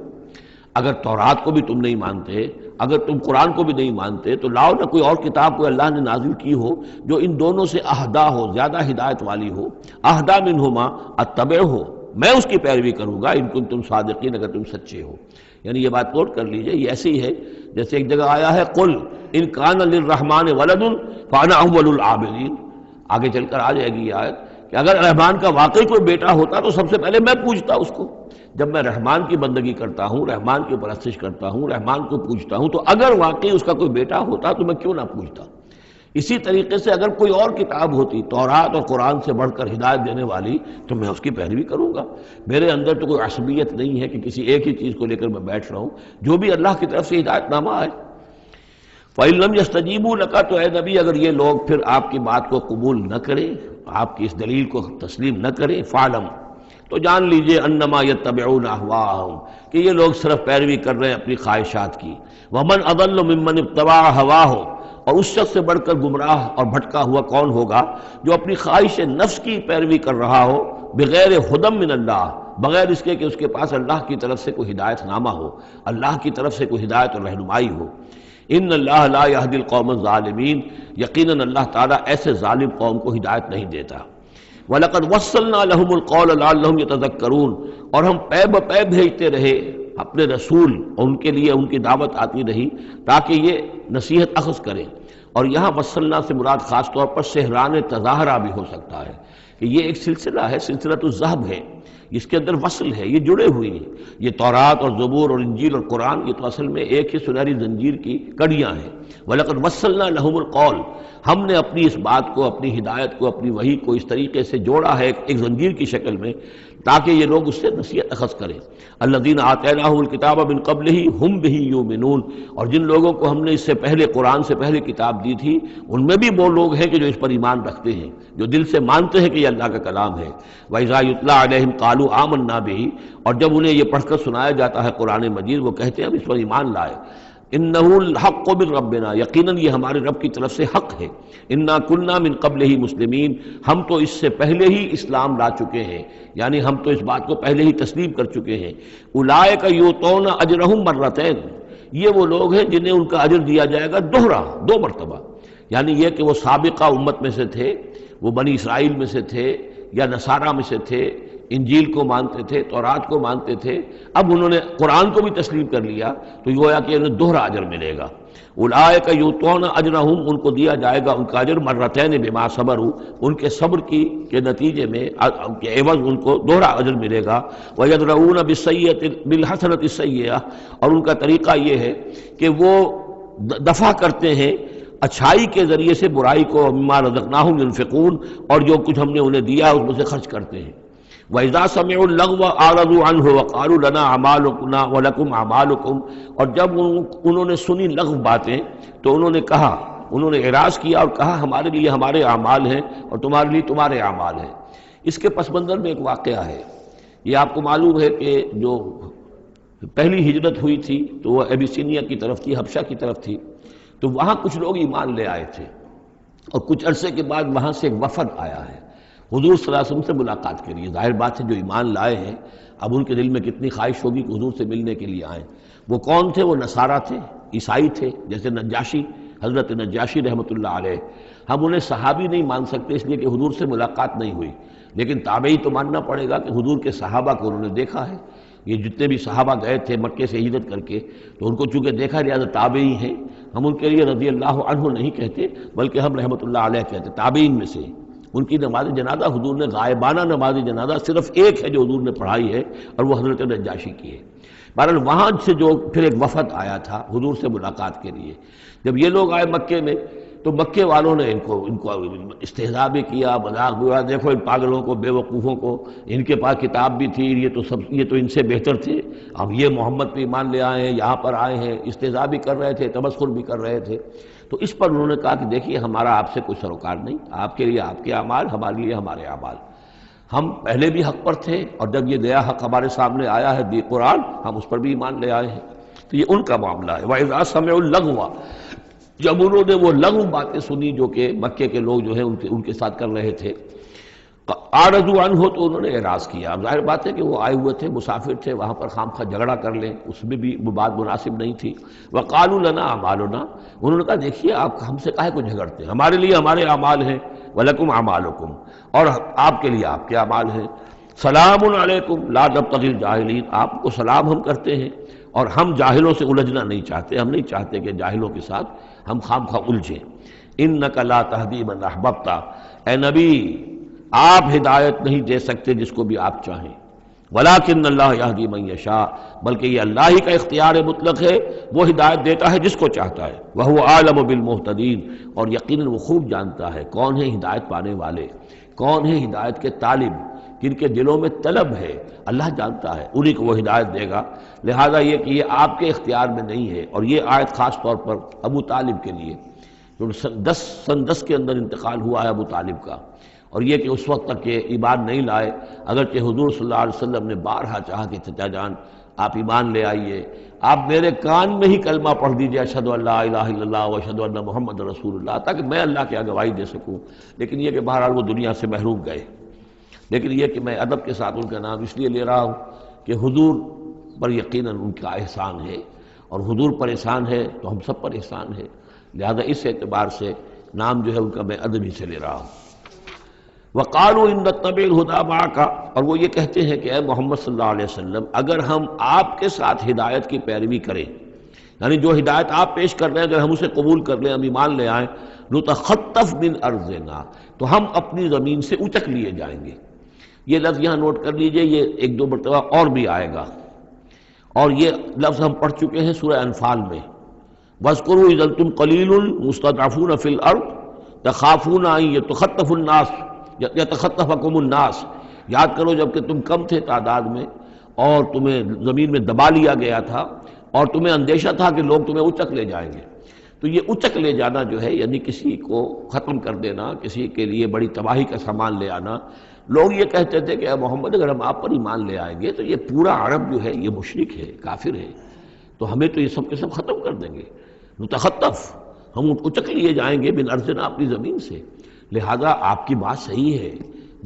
اگر تورات کو بھی تم نہیں مانتے، اگر تم قرآن کو بھی نہیں مانتے، تو لاؤ نہ کوئی اور کتاب کوئی اللہ نے نازل کی ہو جو ان دونوں سے اہدا ہو، زیادہ ہدایت والی ہو۔ اہدا منہما اتبع ہو، میں اس کی پیروی کروں گا، ان کنتم صادقین، اگر تم سچے ہو۔ یعنی یہ بات نوٹ کر لیجئے، یہ ایسی ہے جیسے ایک جگہ آیا ہے قل ان کان للرحمن ولد فانا اول العابدین، آگے چل کر آ جائے گی یہ آیت کہ اگر رحمان کا واقعی کوئی بیٹا ہوتا تو سب سے پہلے میں پوجتا اس کو۔ جب میں رحمان کی بندگی کرتا ہوں، رحمان کی پرستش کرتا ہوں، رحمان کو پوجتا ہوں، تو اگر واقعی اس کا کوئی بیٹا ہوتا تو میں کیوں نہ پوجتا۔ اسی طریقے سے اگر کوئی اور کتاب ہوتی تورات اور قرآن سے بڑھ کر ہدایت دینے والی تو میں اس کی پیروی کروں گا۔ میرے اندر تو کوئی عصبیت نہیں ہے کہ کسی ایک ہی چیز کو لے کر میں بیٹھ رہا ہوں، جو بھی اللہ کی طرف سے ہدایت نامہ آئے۔ فَإِن لَّمْ يَسْتَجِيبُوا لَكَ، تو اے نبی اگر یہ لوگ پھر آپ کی بات کو قبول نہ کریں، آپ کی اس دلیل کو تسلیم نہ کریں، فَاعْلَمْ، تو جان لیجئے انما یتبعون اہواءہم، کہ یہ لوگ صرف پیروی کر رہے ہیں اپنی خواہشات کی۔ ومن اضل ممن اتبع ہواہ، اور اس شخص سے بڑھ کر گمراہ اور بھٹکا ہوا کون ہوگا جو اپنی خواہش نفس کی پیروی کر رہا ہو، بغیر ہدی من اللہ، بغیر اس کے کہ اس کے پاس اللہ کی طرف سے کوئی ہدایت نامہ ہو، اللہ کی طرف سے کوئی ہدایت اور رہنمائی ہو۔ ان اللہ لا یہدی القوم الظالمین، یقیناً اللہ تعالیٰ ایسے ظالم قوم کو ہدایت نہیں دیتا۔ وَلَقَدْ وَصَّلْنَا لَهُمُ الْقَوْلَ لَعَلَّهُمْ يَتَذَكَّرُونَ، اور ہم پے بپے بھیجتے رہے اپنے رسول، اور ان کے لیے ان کی دعوت آتی رہی تاکہ یہ نصیحت اخذ کریں۔ اور یہاں وصلنا سے مراد خاص طور پر سہران تظاہرہ بھی ہو سکتا ہے کہ یہ ایک سلسلہ ہے، سلسلۃ الذہب ہے، جس کے اندر وصل ہے، یہ جڑے ہوئی ہیں۔ یہ تورات اور زبور اور انجیل اور قرآن یہ تو اصل میں ایک ہی سنہری زنجیر کی کڑیاں ہیں۔ وَلَقَدْ وَصَّلْنَا لَهُمُ الْقَوْلَ، ہم نے اپنی اس بات کو، اپنی ہدایت کو، اپنی وحی کو اس طریقے سے جوڑا ہے ایک زنجیر کی شکل میں تاکہ یہ لوگ اس سے نصیحت اخذ کریں۔ الذین آتیناہم الکتاب من قبلہ ہم بہ یؤمنون، اور جن لوگوں کو ہم نے اس سے پہلے، قرآن سے پہلے کتاب دی تھی، ان میں بھی وہ لوگ ہیں کہ جو اس پر ایمان رکھتے ہیں، جو دل سے مانتے ہیں کہ یہ اللہ کا کلام ہے۔ وَإِذَا يُتْلَىٰ عَلَيْهِمْ قَالُوا آمَنَّا بِهِ، اور جب انہیں یہ پڑھ کر سنایا جاتا ہے قرآن مجید، وہ کہتے ہیں ہم اس پر ایمان لائے۔ انہ الحق من ربنا، یقیناً یہ ہمارے رب کی طرف سے حق ہے۔ انا کنا من قبلہ مسلمین، ہم تو اس سے پہلے ہی اسلام لا چکے ہیں، یعنی ہم تو اس بات کو پہلے ہی تسلیم کر چکے ہیں۔ اولئک یؤتون اجرہم مرتین، یہ وہ لوگ ہیں جنہیں ان کا اجر دیا جائے گا دوہرا، 2 مرتبہ، یعنی یہ کہ وہ سابقہ امت میں سے تھے، وہ بنی اسرائیل میں سے تھے یا نصارہ میں سے تھے، انجیل کو مانتے تھے، تورات کو مانتے تھے، اب انہوں نے قرآن کو بھی تسلیم کر لیا تو گویا کہ انہیں دوہرا اجر ملے گا۔ اولئک یؤتون اجرہم، ان کو دیا جائے گا ان کا اجر مرتین بما صبروا، ان کے صبر کے نتیجے میں کے عوض ان کو دوہرا اجر ملے گا۔ ویدرؤون بالحسنۃ السیئۃ، اور ان کا طریقہ یہ ہے کہ وہ دفع کرتے ہیں اچھائی کے ذریعے سے برائی کو، مما رزقناہم ينفقون، اور جو کچھ ہم نے انہیں دیا اس میں سے خرچ کرتے ہیں۔ وَإِذَا سَمِعُوا اللَّغْوَ أَعْرَضُوا عَنْهُ وَقَالُوا لَنَا أَعْمَالُنَا وَلَكُمْ أَعْمَالُكُمْ، اور جب انہوں نے سنی لغو باتیں تو انہوں نے کہا، انہوں نے اعراض کیا اور کہا ہمارے لیے ہمارے اعمال ہیں اور تمہارے لیے تمہارے اعمال ہیں۔ اس کے پس منظر میں ایک واقعہ ہے۔ یہ آپ کو معلوم ہے کہ جو پہلی ہجرت ہوئی تھی تو وہ ابیسینیا کی طرف تھی، حبشہ کی طرف تھی، تو وہاں کچھ لوگ ایمان لے آئے تھے، اور کچھ عرصے کے بعد وہاں سے ایک وفد آیا ہے حضور صلی اللہ علیہ وسلم سے ملاقات کے لیے۔ ظاہر بات ہے جو ایمان لائے ہیں اب ان کے دل میں کتنی خواہش ہوگی کہ حضور سے ملنے کے لیے آئیں۔ وہ کون تھے؟ وہ نصارہ تھے، عیسائی تھے، جیسے نجاشی، حضرت نجاشی رحمۃ اللہ علیہ۔ ہم انہیں صحابی نہیں مان سکتے اس لیے کہ حضور سے ملاقات نہیں ہوئی، لیکن تابعی تو ماننا پڑے گا کہ حضور کے صحابہ کو انہوں نے دیکھا ہے۔ یہ جتنے بھی صحابہ گئے تھے مکے سے ہجرت کر کے تو ان کو چونکہ دیکھا، لہٰذا تابعی ہیں، ہم ان کے لیے رضی اللہ عنہ نہیں کہتے بلکہ ہم رحمۃ اللہ علیہ کہتے، تابعین میں سے۔ ان کی نماز جنازہ حضور نے غائبانہ نماز جنازہ صرف ایک ہے جو حضور نے پڑھائی ہے اور وہ حضرت نجاشی کی ہے۔ بہرحال وہاں سے جو پھر ایک وفد آیا تھا حضور سے ملاقات کے لیے، جب یہ لوگ آئے مکے میں تو مکے والوں نے ان کو استہزاء بھی کیا، مذاق بھی ہوا، دیکھو ان پاگلوں کو، بے وقوفوں کو، ان کے پاس کتاب بھی تھی، یہ تو ان سے بہتر تھے، اب یہ محمد پہ ایمان لے آئے ہیں، یہاں پر آئے ہیں، استہزاء بھی کر رہے تھے، تمسخر بھی کر رہے تھے۔ تو اس پر انہوں نے کہا کہ دیکھیے ہمارا آپ سے کوئی سروکار نہیں، آپ کے لیے آپ کے اعمال، ہمارے لیے ہمارے اعمال، ہم پہلے بھی حق پر تھے اور جب یہ نیا حق ہمارے سامنے آیا ہے دی قرآن، ہم اس پر بھی ایمان لے آئے ہیں۔ تو یہ ان کا معاملہ ہے۔ وَإِذَا سَمِعُوا اللَّغْوَ، جب انہوں نے وہ لغو باتیں سنی جو کہ مکے کے لوگ جو ہیں ان کے ساتھ کر رہے تھے، اعرضوا عنہ، تو انہوں نے اعراض کیا۔ اب ظاہر بات ہے کہ وہ آئے ہوئے تھے، مسافر تھے، وہاں پر خامخواہ جھگڑا کر لیں اس میں بھی وہ بات مناسب نہیں تھی۔ وقالوا لنا اعمالنا، انہوں نے کہا دیکھیے آپ ہم سے کاہے کو جھگڑتے ہیں، ہمارے لیے ہمارے اعمال ہیں، ولکم اعمالکم، اور آپ کے لیے آپ کے اعمال ہیں۔ سلام علیکم لا نبتغی الجاہلین، آپ کو سلام ہم کرتے ہیں اور ہم جاہلوں سے الجھنا نہیں چاہتے، ہم نہیں چاہتے کہ جاہلوں کے ساتھ ہم خامخواہ الجھیں۔ انک لا تہدی من احببت، اے نبی آپ ہدایت نہیں دے سکتے جس کو بھی آپ چاہیں، ولیکن اللہ یہدی من یشاء، بلکہ یہ اللہ ہی کا اختیار مطلق ہے، وہ ہدایت دیتا ہے جس کو چاہتا ہے۔ وہو اعلم بالمہتدین، اور یقیناً وہ خوب جانتا ہے کون ہے ہدایت پانے والے، کون ہے ہدایت کے طالب، جن کے دلوں میں طلب ہے، اللہ جانتا ہے، انہی کو وہ ہدایت دے گا۔ لہذا یہ کہ یہ آپ کے اختیار میں نہیں ہے، اور یہ آیت خاص طور پر ابو طالب کے لیے، جو سن 10 کے اندر انتقال ہوا ہے ابو طالب کا، اور یہ کہ اس وقت تک کہ ایمان نہیں لائے، اگرچہ حضور صلی اللہ علیہ وسلم نے بارہا چاہا کہ چچا جان آپ ایمان لے آئیے، آپ میرے کان میں ہی کلمہ پڑھ دیجئے اشہد ان لا الہ الا اللہ و اشہد ان محمد رسول اللہ، تاکہ میں اللہ کی گواہی دے سکوں۔ لیکن یہ کہ بہرحال وہ دنیا سے محروم گئے۔ لیکن یہ کہ میں ادب کے ساتھ ان کا نام اس لیے لے رہا ہوں کہ حضور پر یقیناً ان کا احسان ہے، اور حضور پر احسان ہے تو ہم سب پر احسان ہے، لہذا اس اعتبار سے نام جو ہے ان کا میں ادب ہی سے لے رہا ہوں۔ وقالوا ان نتبع الہدی معک، اور وہ یہ کہتے ہیں کہ اے محمد صلی اللہ علیہ وسلم اگر ہم آپ کے ساتھ ہدایت کی پیروی کریں، یعنی جو ہدایت آپ پیش کر رہے ہیں اگر ہم اسے قبول کر لیں، ہم ایمان لے آئیں، نتخطف من ارضنا، تو ہم اپنی زمین سے اچک لیے جائیں گے۔ یہ لفظ یہاں نوٹ کر لیجئے، یہ ایک دو مرتبہ اور بھی آئے گا، اور یہ لفظ ہم پڑھ چکے ہیں سورہ انفال میں۔ وَاذْكُرُوا إِذْ أَنْتُمْ قَلِيلٌ مُسْتَضْعَفُونَ فِي الْأَرْضِ تَخَافُونَ أَنْ يَتَخَطَّفَ النَّاسُ يَتَخَطَّفَكُمُ النَّاسُ، یاد کرو جب کہ تم کم تھے تعداد میں اور تمہیں زمین میں دبا لیا گیا تھا اور تمہیں اندیشہ تھا کہ لوگ تمہیں اچک لے جائیں گے۔ تو یہ اچک لے جانا جو ہے یعنی کسی کو ختم کر دینا، کسی کے لیے بڑی تباہی کا سامان لے آنا۔ لوگ یہ کہتے تھے کہ اے محمد اگر ہم آپ پر ایمان لے آئیں گے تو یہ پورا عرب جو ہے یہ مشرک ہے، کافر ہے، تو ہمیں تو یہ سب کے سب ختم کر دیں گے۔ نتخطف، ہم اچک لیے جائیں گے من ارضنا، اپنی زمین سے۔ لہذا آپ کی بات صحیح ہے،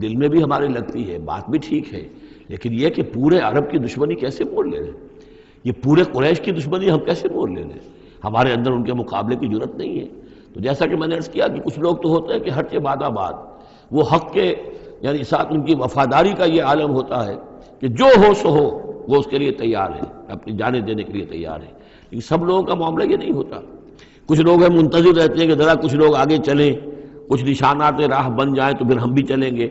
دل میں بھی ہمارے لگتی ہے، بات بھی ٹھیک ہے، لیکن یہ کہ پورے عرب کی دشمنی کیسے مول لے لیں؟ یہ پورے قریش کی دشمنی ہم کیسے مول لے لیں؟ ہمارے اندر ان کے مقابلے کی جرت نہیں ہے۔ تو جیسا کہ میں نے عرض کیا کہ کچھ لوگ تو ہوتے ہیں کہ ہٹ کے بعد آباد، وہ حق کے یعنی ساتھ ان کی وفاداری کا یہ عالم ہوتا ہے کہ جو ہو سو ہو، وہ اس کے لیے تیار ہے، اپنی جانیں دینے کے لیے تیار ہے۔ لیکن سب لوگوں کا معاملہ یہ نہیں ہوتا۔ کچھ لوگ ہیں منتظر رہتے ہیں کہ ذرا کچھ لوگ آگے چلیں، کچھ نشانات راہ بن جائیں تو پھر ہم بھی چلیں گے۔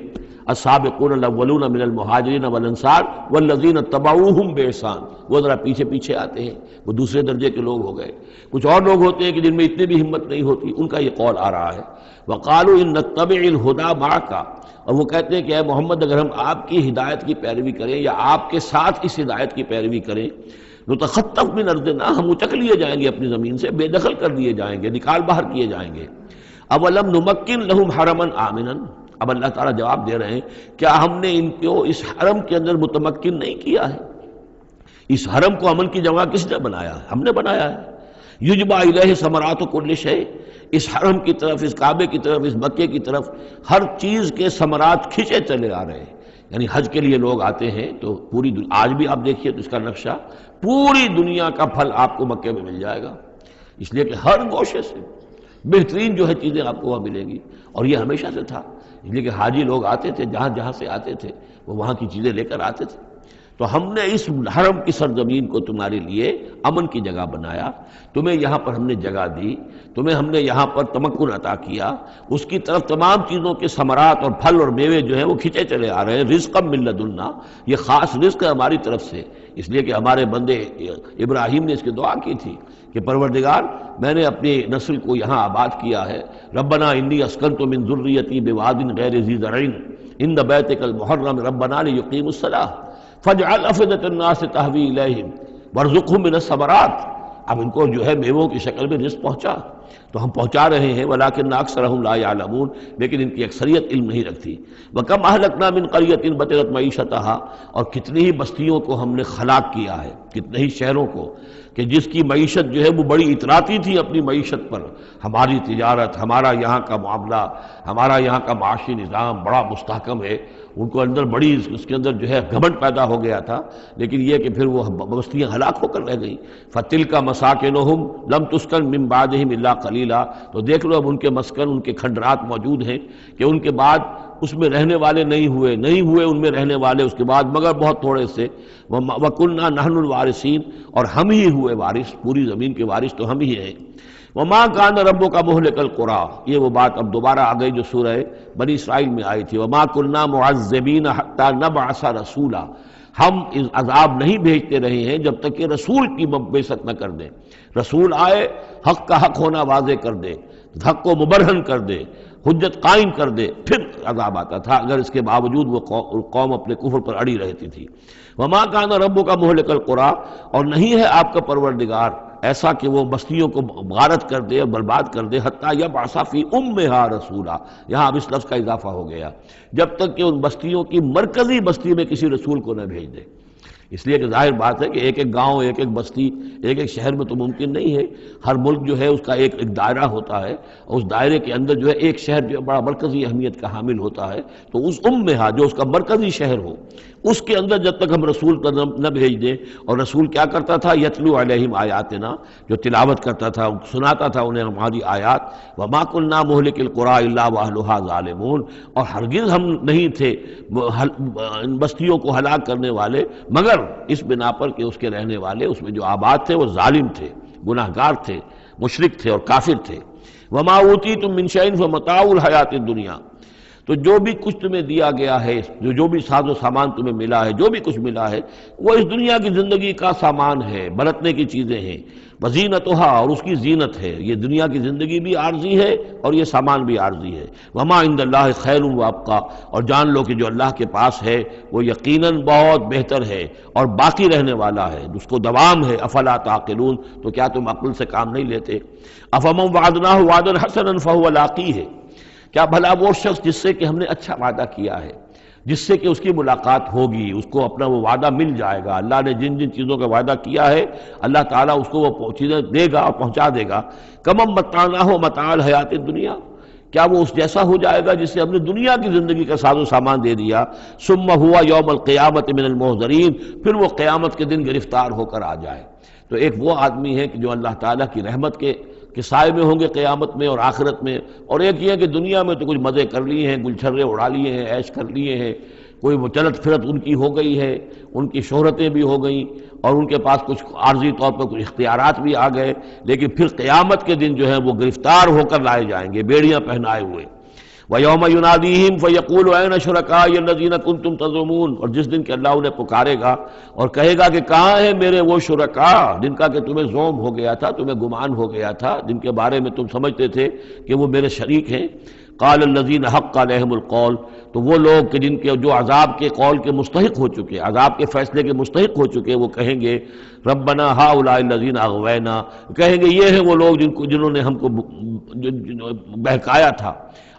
السابقون الاولون من المہاجرین والانصار والذین اتبعوہم بإحسان، وہ ذرا پیچھے پیچھے آتے ہیں، وہ دوسرے درجے کے لوگ ہو گئے۔ کچھ اور لوگ ہوتے ہیں کہ جن میں اتنی بھی ہمت نہیں ہوتی، ان کا یہ قول آ رہا ہے۔ وقالوا ان نتبع الہدی معک، اور وہ کہتے ہیں کہ اے محمد اگر ہم آپ کی ہدایت کی پیروی کریں یا آپ کے ساتھ اس ہدایت کی پیروی کریں، نتخطف من ارضنا، ہم اچک لیے جائیں گے اپنی زمین سے، بے دخل کر دیے جائیں گے، نکال باہر کیے جائیں گے۔ اولم نمکن لہم حرما آمنا، اب اللہ تعالیٰ جواب دے رہے ہیں کیا ہم نے ان کو اس حرم کے اندر متمکن نہیں کیا ہے؟ اس حرم کو امن کی جگہ کس نے بنایا ہے؟ ہم نے بنایا ہے۔ یجبا الیہ ثمرات کل شیء، اس حرم کی طرف، اس کعبے کی طرف، اس مکے کی طرف ہر چیز کے ثمرات کھینچے چلے آ رہے ہیں۔ یعنی حج کے لیے لوگ آتے ہیں تو پوری آج بھی آپ دیکھیے تو اس کا نقشہ، پوری دنیا کا پھل آپ کو مکے میں مل جائے گا، اس لیے کہ ہر گوشے سے بہترین جو ہے چیزیں آپ کو وہاں ملیں گی، اور یہ ہمیشہ سے تھا۔ اس لیے کہ حاجی لوگ آتے تھے، جہاں جہاں سے آتے تھے وہ وہاں کی چیزیں لے کر آتے تھے۔ تو ہم نے اس حرم کی سرزمین کو تمہارے لیے امن کی جگہ بنایا، تمہیں یہاں پر ہم نے جگہ دی، تمہیں ہم نے یہاں پر تمکن عطا کیا، اس کی طرف تمام چیزوں کے ثمرات اور پھل اور میوے جو ہیں وہ کھینچے چلے آ رہے ہیں۔ رزقا من لدنا، یہ خاص رزق ہے ہماری طرف سے، اس لیے کہ ہمارے بندے ابراہیم نے اس کی دعا کی تھی کہ پروردگار میں نے اپنی نسل کو یہاں آباد کیا ہے، ربنا انی اسکنت من ذریتی بواد غیر ذی زرع عند بیتک المحرم ربنا لیقیموا الصلاۃ فاجعل افئدة الناس تهوی الیہم وارزقہم من الثمرات۔ اب ان کو جو ہے میووں کی شکل میں رزق پہنچا تو ہم پہنچا رہے ہیں، ولکن اکثرهم لا یعلمون، لیکن ان کی اکثریت علم نہیں رکھتی۔ وکم اہلکنا من قریۃ بطرت معیشتها، اور کتنی ہی بستیوں کو ہم نے ہلاک کیا ہے، کتنے ہی شہروں کو کہ جس کی معیشت جو ہے وہ بڑی اتراتی تھی اپنی معیشت پر، ہماری تجارت، ہمارا یہاں کا معاملہ، ہمارا یہاں کا معاشی نظام بڑا مستحکم ہے، ان کو اندر بڑی اس کے اندر جو ہے گھمنڈ پیدا ہو گیا تھا، لیکن یہ کہ پھر وہ بستیاں ہلاک ہو کر رہ گئیں۔ فَتِلْكَ مَسَاكِنُهُمْ لَمْ تُسْكَنْ مِنْ بَعْدِهِمْ إِلَّا قَلِيلًا، تو دیکھ لو اب ان کے مسکن، ان کے کھنڈرات موجود ہیں کہ ان کے بعد اس میں رہنے والے نہیں ہوئے ان میں رہنے والے اس کے بعد مگر بہت تھوڑے سے۔ وَكُنَّا نَحْنُ الْوَارِثِينَ، اور ہم ہی ہوئے وارث، پوری زمین کے وارث تو ہم ہی ہیں۔ وَمَا كَانَ رَبُّكَ مُهْلِكَ الْقُرَىٰ، یہ وہ بات اب دوبارہ آ گئی جو سورہ بنی اسرائیل میں آئی تھی، وَمَا كُنَّا مُعَذِّبِينَ حَتَّىٰ نَبْعَثَ رَسُولًا، ہم عذاب نہیں بھیجتے رہے ہیں جب تک کہ رسول کی بعثت نہ کر دیں۔ رسول آئے، حق کا حق ہونا واضح کر دے، حق کو مبرہن کر دے، حجت قائم کر دے، پھر عذاب آتا تھا، اگر اس کے باوجود وہ قوم اپنے کفر پر اڑی رہتی تھی۔ وَمَا كَانَ رَبُّكَ مُهْلِكَ الْقُرَىٰ، اور نہیں ہے آپ کا پروردگار ایسا کہ وہ بستیوں کو غارت کر دے اور برباد کر دے، حتیٰ یبعث فی امہا رسولا، یہاں اب اس لفظ کا اضافہ ہو گیا، جب تک کہ ان بستیوں کی مرکزی بستی میں کسی رسول کو نہ بھیج دے۔ اس لیے کہ ظاہر بات ہے کہ ایک ایک گاؤں، ایک ایک بستی، ایک ایک شہر میں تو ممکن نہیں ہے، ہر ملک جو ہے اس کا ایک ایک دائرہ ہوتا ہے، اور اس دائرے کے اندر جو ہے ایک شہر جو بڑا مرکزی اہمیت کا حامل ہوتا ہے، تو اس امہا جو اس کا مرکزی شہر ہو، اس کے اندر جب تک ہم رسول نہ بھیج دیں۔ اور رسول کیا کرتا تھا؟ یتلو علیہم آیاتنا، جو تلاوت کرتا تھا، سناتا تھا انہیں ہماری آیات۔ وما كنا مهلك القرى الا واهلها ظالمون، اور ہرگز ہم نہیں تھے ان بستیوں کو ہلاک کرنے والے مگر اس بنا پر کہ اس کے رہنے والے اس میں جو آباد تھے وہ ظالم تھے، گناہ گار تھے، مشرک تھے اور کافر تھے۔ وما اوتیتم من شیء فمتاع الحیات الدنیا، تو جو بھی کچھ تمہیں دیا گیا ہے، جو بھی ساز و سامان تمہیں ملا ہے، جو بھی کچھ ملا ہے، وہ اس دنیا کی زندگی کا سامان ہے، برتنے کی چیزیں ہیں، وزینتھا، اور اس کی زینت ہے۔ یہ دنیا کی زندگی بھی عارضی ہے اور یہ سامان بھی عارضی ہے۔ وما عند اللہ خیر وابقیٰ، اور جان لو کہ جو اللہ کے پاس ہے وہ یقیناً بہت بہتر ہے اور باقی رہنے والا ہے، اس کو دوام ہے۔ افلا تعقلون، تو کیا تم عقل سے کام نہیں لیتے؟ افمن وعدناہ وعدا حسنا فہو لاقیہ، کیا بھلا وہ شخص جس سے کہ ہم نے اچھا وعدہ کیا ہے، جس سے کہ اس کی ملاقات ہوگی، اس کو اپنا وہ وعدہ مل جائے گا، اللہ نے جن جن چیزوں کا وعدہ کیا ہے اللہ تعالیٰ اس کو وہ چیزیں دے گا اور پہنچا دے گا۔ کمم متعناہ متاع الحیات الدنیا، کیا وہ اس جیسا ہو جائے گا جس سے ہم نے دنیا کی زندگی کا ساز و سامان دے دیا؟ ثم ہوا یوم القیامت من المحضرین، پھر وہ قیامت کے دن گرفتار ہو کر آ جائے۔ تو ایک وہ آدمی ہے کہ جو اللہ تعالیٰ کی رحمت کے سائے میں ہوں گے قیامت میں اور آخرت میں، اور ایک یہ ہے کہ دنیا میں تو کچھ مزے کر لیے ہیں، گل چھرے اڑا لیے ہیں، عیش کر لیے ہیں، کوئی وہ چلت پھرت ان کی ہو گئی ہے، ان کی شہرتیں بھی ہو گئیں اور ان کے پاس کچھ عارضی طور پر کچھ اختیارات بھی آ گئے، لیکن پھر قیامت کے دن جو ہے وہ گرفتار ہو کر لائے جائیں گے بیڑیاں پہنائے ہوئے۔ وَيَوْمَ يُنَادِيهِمْ فَيَقُولُ أَيْنَ شُرَكَائِيَ الَّذِينَ كُنتُمْ تَزْعُمُونَ، اور جس دن کہ اللہ انہیں پکارے گا اور کہے گا کہ کہاں ہیں میرے وہ شرکاء جن کا کہ تمہیں زوم ہو گیا تھا، تمہیں گمان ہو گیا تھا، جن کے بارے میں تم سمجھتے تھے کہ وہ میرے شریک ہیں۔ قال الذین حق علیہم القول، تو وہ لوگ کہ جن کے جو عذاب کے قول کے مستحق ہو چکے، عذاب کے فیصلے کے مستحق ہو چکے، وہ کہیں گے ربنا ہؤلاء الذین اغوینا، کہیں گے یہ ہیں وہ لوگ جنہوں نے ہم کو بہکایا تھا۔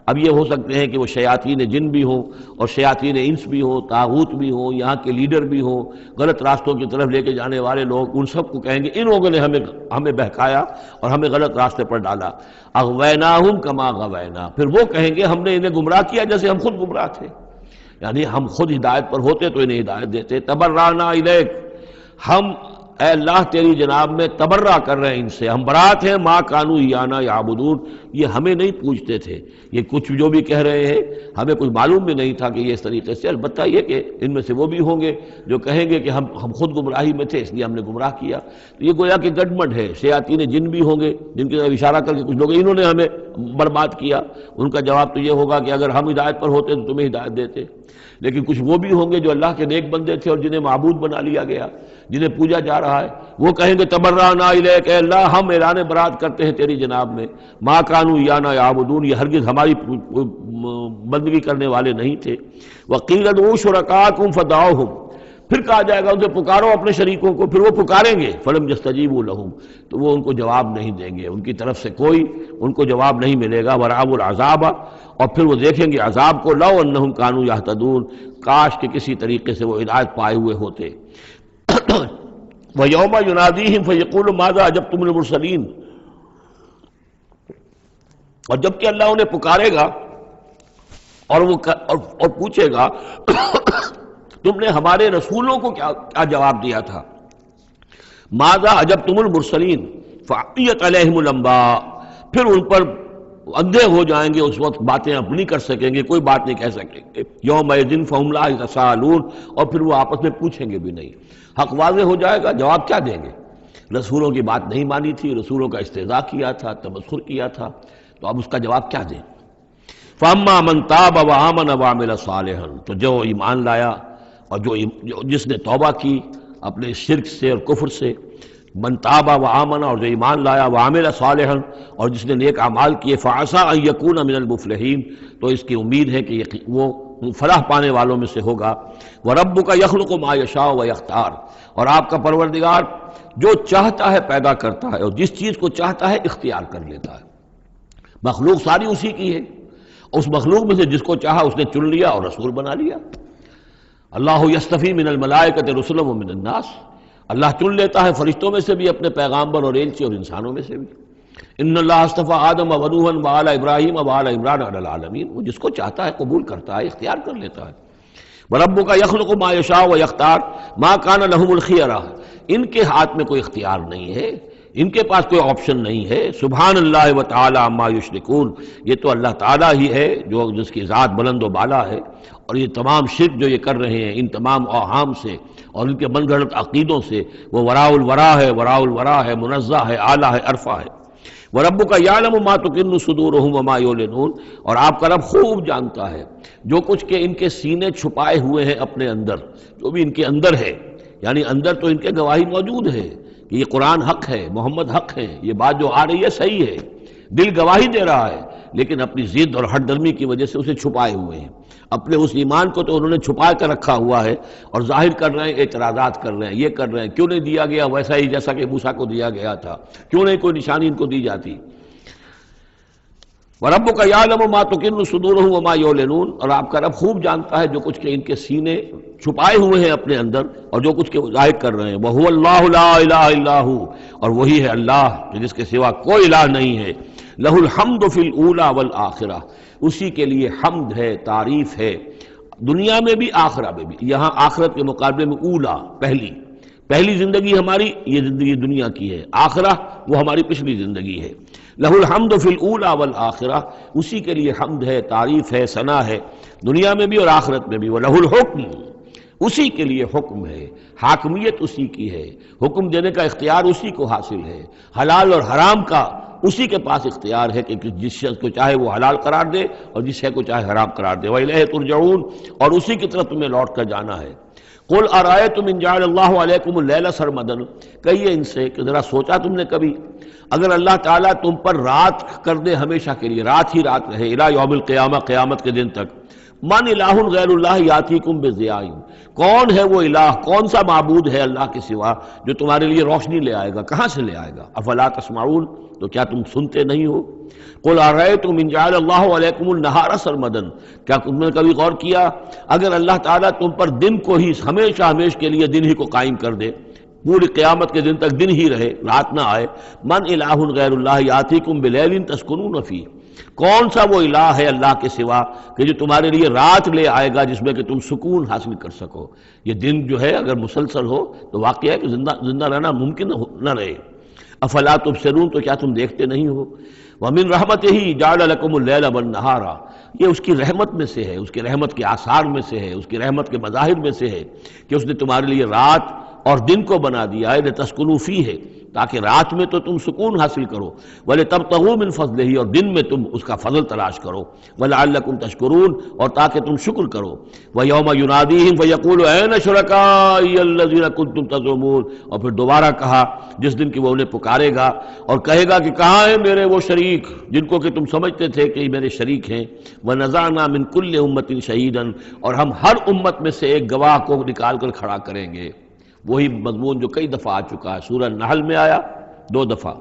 اب یہ ہو سکتے ہیں کہ وہ شیاطین جن بھی ہوں اور شیاطین انس بھی ہوں، طاغوت بھی ہوں، یہاں کے لیڈر بھی ہوں، غلط راستوں کی طرف لے کے جانے والے لوگ، ان سب کو کہیں گے ان لوگوں نے ہمیں بہکایا اور ہمیں غلط راستے پر ڈالا۔ اغویناہم کما غوینا، پھر وہ کہیں گے ہم نے انہیں گمراہ کیا جیسے ہم خود گمراہ تھے، یعنی ہم خود ہدایت پر ہوتے تو انہیں ہدایت دیتے۔ تبرأنا الیک، ہم اے اللہ تیری جناب میں تبرہ کر رہے ہیں ان سے، ہم برات ہیں، ما کانوا ایانا یعبدون، یہ ہمیں نہیں پوجتے تھے، یہ کچھ جو بھی کہہ رہے ہیں ہمیں کچھ معلوم بھی نہیں تھا کہ یہ اس طریقے سے، البتہ یہ کہ ان میں سے وہ بھی ہوں گے جو کہیں گے کہ ہم خود گمراہی میں تھے اس لیے ہم نے گمراہ کیا۔ تو یہ گویا کہ گڈمڈ ہے، شیاطین جن بھی ہوں گے جن کی طرف اشارہ کر کے کچھ لوگ انہوں نے ہمیں برباد کیا، ان کا جواب تو یہ ہوگا کہ اگر ہم ہدایت پر ہوتے تو تمہیں ہدایت دیتے۔ لیکن کچھ وہ بھی ہوں گے جو اللہ کے نیک بندے تھے اور جنہیں معبود بنا لیا گیا، جنہیں پوجا جا رہا ہے، وہ کہیں گے تبرأنا الیک، اے اللہ ہم اعلان برات کرتے ہیں تیری جناب میں، ما کانوا ایانا یعبدون، یہ ہرگز ہماری بندگی کرنے والے نہیں تھے۔ وقیل ادعوا شرکاءکم فدعوہم، پھر کہا جائے گا ان سے پکارو اپنے شریکوں کو، پھر وہ پکاریں گے، فلم یستجیبوا لہم، تو وہ ان کو جواب نہیں دیں گے، ان کی طرف سے کوئی ان کو جواب نہیں ملے گا۔ ورأوا العذاب، اور پھر وہ دیکھیں گے عذاب کو، لو انہم کانوا یہتدون، کاش کہ کسی طریقے سے وہ ہدایت پائے ہوئے ہوتے۔ وَيَوْمَ يُنَادِيهِمْ فَيَقُولُ مَاذَا أَجَبْتُمُ الْمُرْسَلِينَ، اور جب کہ اللہ انہیں پکارے گا اور پوچھے گا تم نے ہمارے رسولوں کو کیا جواب دیا تھا؟ ماذا اجبتم المرسلین فعمیت علیہم الانباء، پھر ان پر اندھے ہو جائیں گے، اس وقت باتیں اب نہیں کر سکیں گے، کوئی بات نہیں کہہ سکیں گے۔ یومئذ فہم لا یتساءلون، اور پھر وہ آپس میں پوچھیں گے بھی نہیں، حق واضح ہو جائے گا، جواب کیا دیں گے؟ رسولوں کی بات نہیں مانی تھی، رسولوں کا استہزاء کیا تھا، تمسخر کیا تھا، تو اب اس کا جواب کیا دیں؟ فَأَمَّا مَن تَابَ وَآمَنَ وَعَمِلَ صَالِحًا، تو جو ایمان لایا اور جس نے توبہ کی اپنے شرک سے اور کفر سے، من تاب و آمن، اور جو ایمان لایا، وعمل صالحا، اور جس نے نیک اعمال کیے، فعسى ان یکون من المفلحین، تو اس کی امید ہے کہ وہ فلاح پانے والوں میں سے ہوگا۔ وربک یخلق ما یشاء ویختار، اور آپ کا پروردگار جو چاہتا ہے پیدا کرتا ہے اور جس چیز کو چاہتا ہے اختیار کر لیتا ہے۔ مخلوق ساری اسی کی ہے، اس مخلوق میں سے جس کو چاہا اس نے چن لیا اور رسول بنا لیا۔ اللہ یصطفی من الملائکۃ رسلا ومن الناس، اللہ چن لیتا ہے فرشتوں میں سے بھی اپنے پیغامبر اور ایلچی، اور انسانوں میں سے بھی۔ ان اللہ اصطفیٰ آدم و نوحا وآل ابراہیم وآل عمران علی العالمین، وہ جس کو چاہتا ہے قبول کرتا ہے، اختیار کر لیتا ہے۔ وربک یخلق ما یشاء ویختار ما کان لہم الخیرہ، ان کے ہاتھ میں کوئی اختیار نہیں ہے، ان کے پاس کوئی آپشن نہیں ہے۔ سبحان اللہ و تعالی عما یشرکون، یہ تو اللہ تعالیٰ ہی ہے جو جس کی ذات بلند و بالا ہے، اور یہ تمام شرک جو یہ کر رہے ہیں ان تمام اوہام سے اور ان کے من گھڑت عقیدوں سے، وہ وراء الورا ہے، وراء الورا ہے، منزہ ہے، اعلیٰ ہے، عرفہ ہے۔ وَرَبُّكَ يَعْلَمُ مَا تُكِنُّ صُدُورُهُمْ وَمَا يُعْلِنُونَ، اور آپ کا رب خوب جانتا ہے جو کچھ کہ ان کے سینے چھپائے ہوئے ہیں اپنے اندر، جو بھی ان کے اندر ہے، یعنی اندر تو ان کے گواہی موجود ہے کہ یہ قرآن حق ہے، محمد حق ہے، یہ بات جو آ رہی ہے صحیح ہے، دل گواہی دے رہا ہے، لیکن اپنی ضد اور ہٹ درمی کی وجہ سے اسے چھپائے ہوئے ہیں۔ اپنے اس ایمان کو تو انہوں نے چھپا کر رکھا ہوا ہے اور ظاہر کر رہے ہیں، اعتراضات کر رہے ہیں، یہ کر رہے ہیں کیوں نہیں دیا گیا ویسا ہی جیسا کہ موسیٰ کو دیا گیا تھا، کیوں نہیں کوئی نشانی ان کو دی جاتی۔ وَرَبُّكَ يَعْلَمُ مَا تُكِنُّ صُدُورُهُمْ وَمَا يُعْلِنُونَ، اور آپ کا رب خوب جانتا ہے جو کچھ کہ ان کے سینے چھپائے ہوئے ہیں اپنے اندر اور جو کچھ کہ ظاہر کر رہے ہیں۔ وَهُوَ اللَّهُ لَا إِلَٰهَ إِلَّا هُوَ، اور وہی ہے اللہ کہ جس کے سوا کوئی الہ نہیں ہے۔ لَهُ الْحَمْدُ فِي الْأُولَىٰ وَالْآخِرَةِ، اسی کے لیے حمد ہے، تعریف ہے، دنیا میں بھی آخرہ میں بھی۔ یہاں آخرت کے مقابلے میں اولا، پہلی زندگی ہماری یہ زندگی دنیا کی ہے، آخرہ وہ ہماری پچھلی زندگی ہے۔ لَهُ الْحَمْدُ فِي الْأُولَىٰ وَالْآخِرَةِ، اسی کے لیے حمد ہے، تعریف ہے، ثنا ہے، دنیا میں بھی اور آخرت میں بھی۔ وَلَهُ الْحُكْمُ، اسی کے لیے حکم ہے، حاکمیت اسی کی ہے، حکم دینے کا اختیار اسی کو حاصل ہے، حلال اور حرام کا اسی کے پاس اختیار ہے کہ جس شخص کو چاہے وہ حلال قرار دے اور جس شے کو چاہے حرام قرار دے۔ وَإِلَيْهِ تُرْجَعُونَ، اور اسی کی طرف تمہیں لوٹ کر جانا ہے۔ قُلْ أَرَأَيْتُمْ إِنْ جَعَلَ اللَّهُ عَلَيْكُمُ اللَّيْلَ سَرْمَدًا، کہیے ان سے کہ ذرا سوچا تم نے کبھی اگر اللہ تعالیٰ تم پر رات کر دے ہمیشہ کے لیے، رات ہی رات رہے، الی یوم القیامہ، قیامت کے دن تک، من الہ غیر اللہ یاتیکم بضیاء، کون ہے وہ الہ، کون سا معبود ہے اللہ کے سوا جو تمہارے لیے روشنی لے آئے گا، کہاں سے لے آئے گا؟ افلا تسمعون، تو کیا تم سنتے نہیں ہو؟ قل ارأیتم ان جعل اللہ علیکم النہار سرمدا، کیا تم نے کبھی غور کیا اگر اللہ تعالیٰ تم پر دن کو ہی ہمیشہ کے لیے دن ہی کو قائم کر دے، پوری قیامت کے دن تک دن ہی رہے، رات نہ آئے، من الہ غیر اللہ یاتیکم بلیل تسکنون فیہ، کون سا وہ الہ ہے اللہ کے سوا کہ جو تمہارے لیے رات لے آئے گا جس میں کہ تم سکون حاصل کر سکو؟ یہ دن جو ہے اگر مسلسل ہو تو واقعہ ہے کہ زندہ رہنا ممکن نہ رہے۔ افلا تبصرون، تو کیا تم دیکھتے نہیں ہو؟ ومن رحمتہ جعل لکم اللیل والنہار، یہ اس کی رحمت میں سے ہے، اس کی رحمت کے آثار میں سے ہے، اس کی رحمت کے مظاہر میں سے ہے کہ اس نے تمہارے لیے رات اور دن کو بنا دیا ہے، لتسکنوا فیہ، تاکہ رات میں تو تم سکون حاصل کرو، وَلِتَبْتَغُوا مِنْ فَضْلِهِ، اور دن میں تم اس کا فضل تلاش کرو، وَلَعَلَّكُمْ تَشْكُرُونَ، اور تاکہ تم شکر کرو۔ وَيَوْمَ يُنَادِيهِمْ فَيَقُولُ أَيْنَ شُرَكَائِيَ الَّذِينَ كُنتُمْ تَزْعُمُونَ، اور پھر دوبارہ کہا جس دن کہ وہ انہیں پکارے گا اور کہے گا کہ کہاں ہیں میرے وہ شریک جن کو کہ تم سمجھتے تھے کہ میرے شریک ہیں۔ وَنَزَعْنَا مِنْ كُلِّ أُمَّةٍ شَهِيدًا، اور ہم ہر امت میں سے ایک گواہ کو نکال کر کھڑا کریں گے۔ وہی مضمون جو کئی دفعہ آ چکا ہے، سورہ نحل میں آیا 2 دفعہ،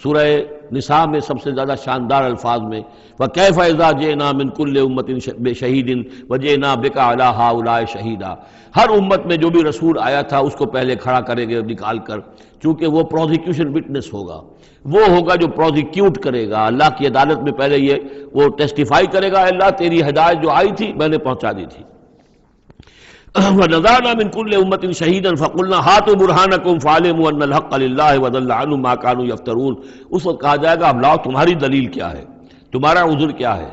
سورہ نساء میں سب سے زیادہ شاندار الفاظ میں وَكَيْفَ إِذَا جِئْنَا مِنْ كُلِّ أُمَّةٍ بِشَهِيدٍ وَجِئْنَا بِكَ عَلَىٰ هَٰؤُلَاءِ شَهِيدًا، ہر امت میں جو بھی رسول آیا تھا اس کو پہلے کھڑا کریں گے نکال کر، چونکہ وہ پروزیکیوشن وٹنس ہوگا، وہ ہوگا جو پروزیکیوٹ کرے گا اللہ کی عدالت میں، پہلے یہ وہ ٹیسٹیفائی کرے گا اللہ تیری ہدایت جو آئی تھی میں نے پہنچا دی تھی۔ وَنَزَعْنَا مِنْ كُلِّ أُمَّةٍ شَهِيدًا فَقُلْنَا هَاتُوا بُرْهَانَكُمْ فَعَلِمُوا أَنَّ الْحَقَّ لِلَّهِ وَضَلَّ عَنْهُمْ مَا كَانُوا يَفْتَرُونَ، اس وقت کہا جائے گا اب لاؤ تمہاری دلیل کیا ہے، تمہارا عذر کیا ہے،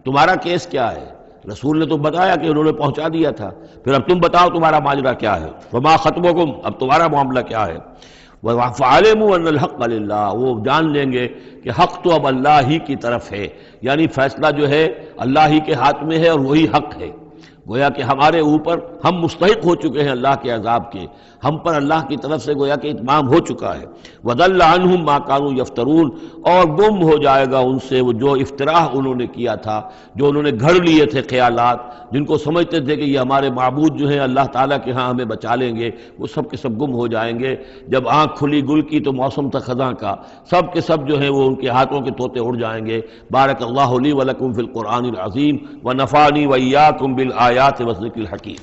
تمہارا کیس کیا ہے؟ رسول نے تو بتایا کہ انہوں نے پہنچا دیا تھا، پھر اب تم بتاؤ تمہارا ماجرا کیا ہے، وَمَا خَطْبُكُمْ، اب تمہارا معاملہ کیا ہے؟ فَعَلِمُوا أَنَّ الْحَقَّ لِلَّهِ، وہ جان لیں گے کہ حق تو اب اللہ ہی کی طرف ہے، یعنی فیصلہ جو ہے اللہ ہی کے ہاتھ میں ہے اور وہی حق ہے۔ گویا کہ ہمارے اوپر ہم مستحق ہو چکے ہیں اللہ کے عذاب کے، ہم پر اللہ کی طرف سے گویا کہ اتمام ہو چکا ہے۔ وَضَلَّ عَنْهُمْ مَا كَانُوا يَفْتَرُونَ، اور گم ہو جائے گا ان سے وہ جو افتراء انہوں نے کیا تھا، جو انہوں نے گھڑ لیے تھے خیالات، جن کو سمجھتے تھے کہ یہ ہمارے معبود جو ہیں اللہ تعالیٰ کے ہاں ہمیں بچا لیں گے، وہ سب کے سب گم ہو جائیں گے۔ جب آنکھ کھلی گل کی تو موسم تھا خزاں کا، سب کے سب جو ہیں وہ ان کے ہاتھوں کے طوطے اڑ جائیں گے۔ بارک اللہ لی ولکم فی القرآن العظیم ونفعنی وإیاکم بالآیات والذکر الحکیم۔